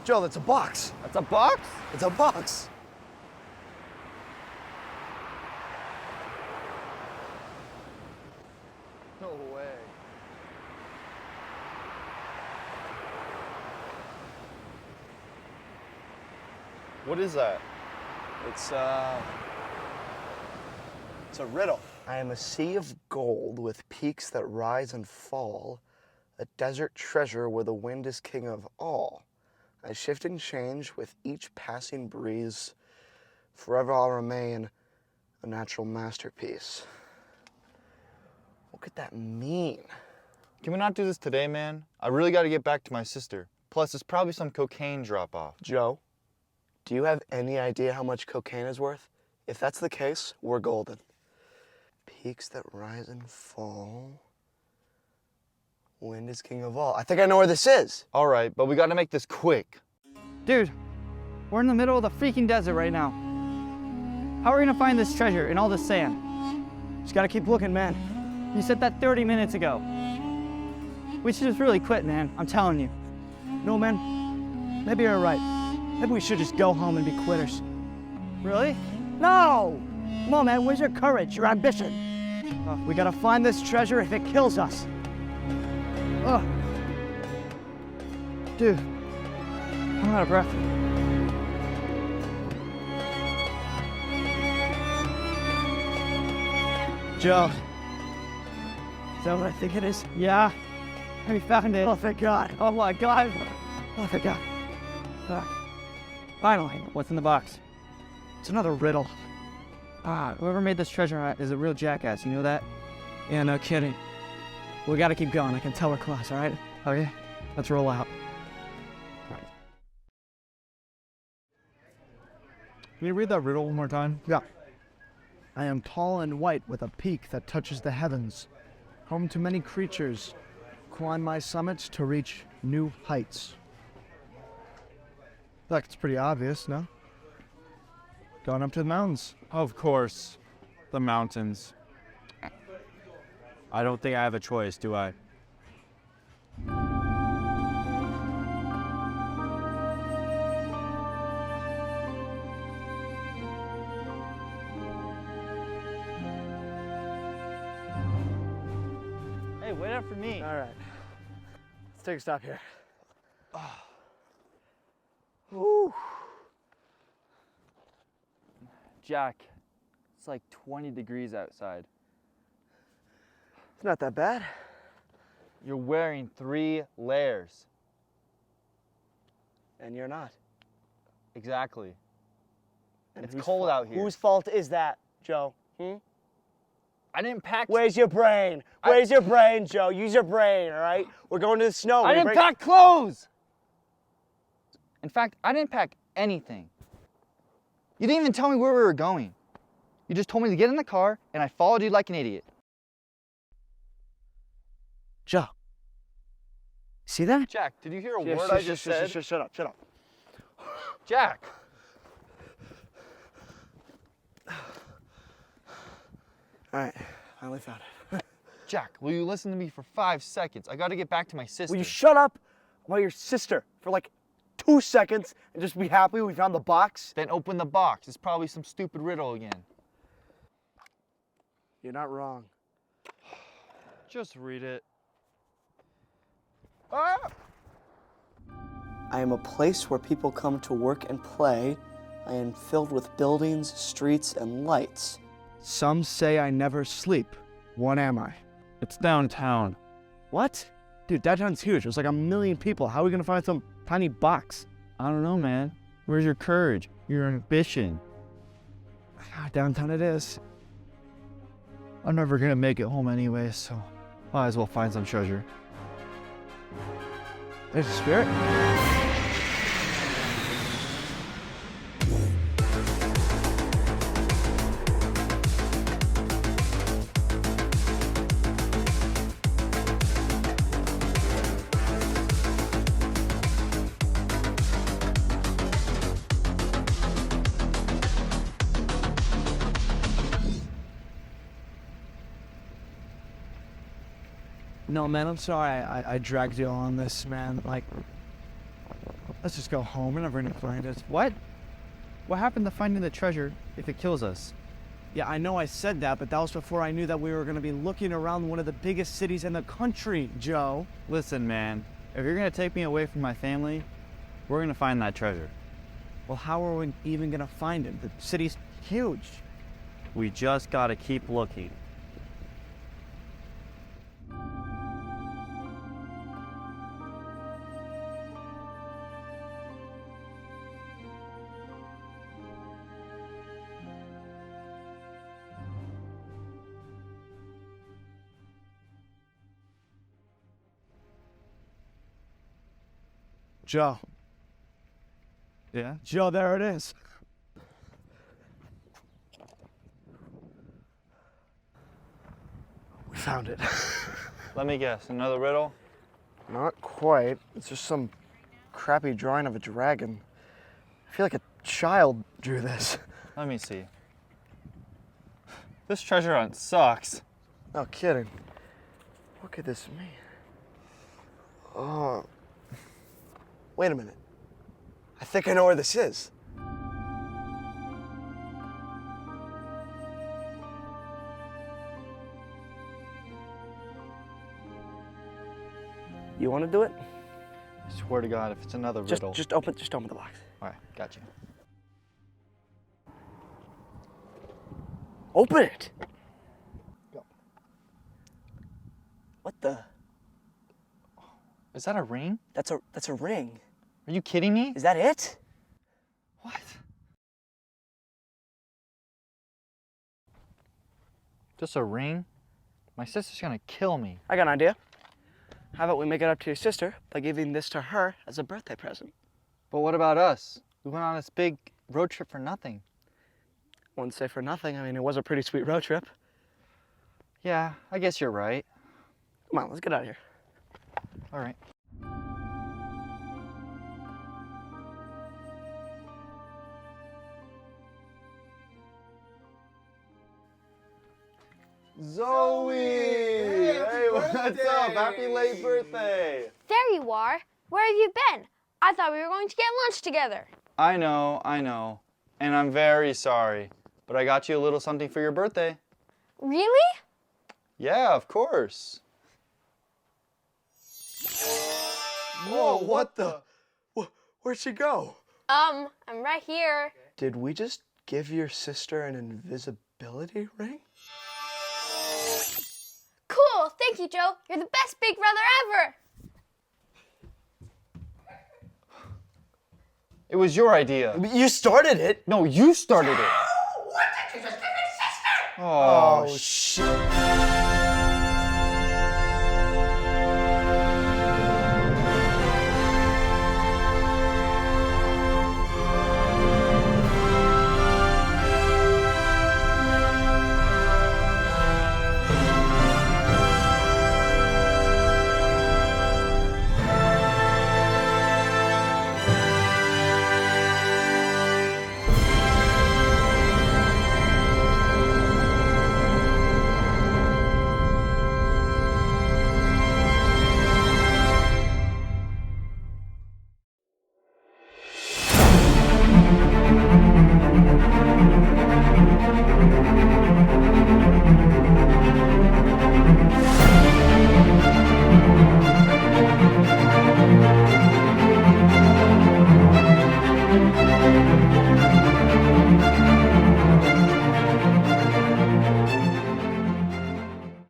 Joe, that's a box. That's a box? It's a box. No way. What is that? It's a riddle. I am a sea of gold with peaks that rise and fall, a desert treasure where the wind is king of all. I shift and change with each passing breeze. Forever I'll remain a natural masterpiece. What could that mean? Can we not do this today, man? I really gotta get back to my sister. Plus, it's probably some cocaine drop-off. Joe, do you have any idea how much cocaine is worth? If that's the case, we're golden. Peaks that rise and fall. Wind is king of all. I think I know where this is. All right, but we gotta make this quick. Dude, we're in the middle of the freaking desert right now. How are we gonna find this treasure in all this sand? Just gotta keep looking, man. You said that 30 minutes ago. We should just really quit, man. I'm telling you. No, man. Maybe you're right. Maybe we should just go home and be quitters. Really? No! Come on, man. Where's your courage, your ambition? We gotta find this treasure if it kills us. Ugh. Dude, I'm out of breath. Joe. Is that what I think it is? Yeah. We found it. Oh, thank God. Oh my God. Oh, thank God. Finally, what's in the box? It's another riddle. Whoever made this treasure is a real jackass, you know that? Yeah, no kidding. We gotta keep going. I can tell we're close, all right? Okay, let's roll out. Can you read that riddle one more time? Yeah. I am tall and white with a peak that touches the heavens. Home to many creatures. Climb my summits to reach new heights. That's pretty obvious, no? Going up to the mountains. Of course. The mountains. I don't think I have a choice, do I? Hey, wait up for me. All right. Let's take a stop here. Ooh. Jack, it's like 20 degrees outside. It's not that bad. You're wearing 3 layers. And you're not. Exactly. And it's cold out here. Whose fault is that, Joe? I didn't pack. Where's your brain? Where's your brain, Joe? Use your brain, all right? We're going to the snow. I didn't pack clothes! In fact, I didn't pack anything. You didn't even tell me where we were going. You just told me to get in the car, and I followed you like an idiot. Joe. See that? Jack, did you hear a word I just said? Shut up, shut up. Jack! All right, finally found it. Jack, will you listen to me for 5 seconds? I gotta get back to my sister. Will you shut up about your sister for like 2 seconds and just be happy we found the box? Then open the box. It's probably some stupid riddle again. You're not wrong. Just read it. Ah! I am a place where people come to work and play. I am filled with buildings, streets, and lights. Some say I never sleep. What am I? It's downtown. What? Dude, downtown's huge. There's like 1 million people. How are we gonna find some tiny box? I don't know, man. Where's your courage? Your ambition? Downtown it is. I'm never gonna make it home anyway, so might as well find some treasure. There's a spirit. No, man, I'm sorry I dragged you on this, man. Like, let's just go home. We're never gonna find it. What? What happened to finding the treasure if it kills us? Yeah, I know I said that, but that was before I knew that we were gonna be looking around one of the biggest cities in the country, Joe. Listen, man, if you're gonna take me away from my family, we're gonna find that treasure. Well, how are we even gonna find it? The city's huge. We just gotta keep looking. Joe. Yeah? Joe, there it is. We found it. Let me guess, another riddle? Not quite. It's just some crappy drawing of a dragon. I feel like a child drew this. Let me see. This treasure hunt sucks. No kidding. What could this mean? Oh. Wait a minute. I think I know where this is. You want to do it? I swear to God, if it's another riddle. Just open the box. All right, got you. Open it. Go. What the? Is that a ring? That's a ring. Are you kidding me? Is that it? What? Just a ring? My sister's gonna kill me. I got an idea. How about we make it up to your sister by giving this to her as a birthday present? But what about us? We went on this big road trip for nothing. Wouldn't say for nothing. I mean, it was a pretty sweet road trip. Yeah, I guess you're right. Come on, let's get out of here. All right. Zoe! Hey, what's up? Happy late birthday! There you are. Where have you been? I thought we were going to get lunch together. I know. And I'm very sorry. But I got you a little something for your birthday. Really? Yeah, of course. Whoa, what the? Where'd she go? I'm right here. Did we just give your sister an invisibility ring? Cool. Thank you, Joe. You're the best big brother ever. It was your idea. You started it. No, you started it. What did you just give me, sister? Oh, shit.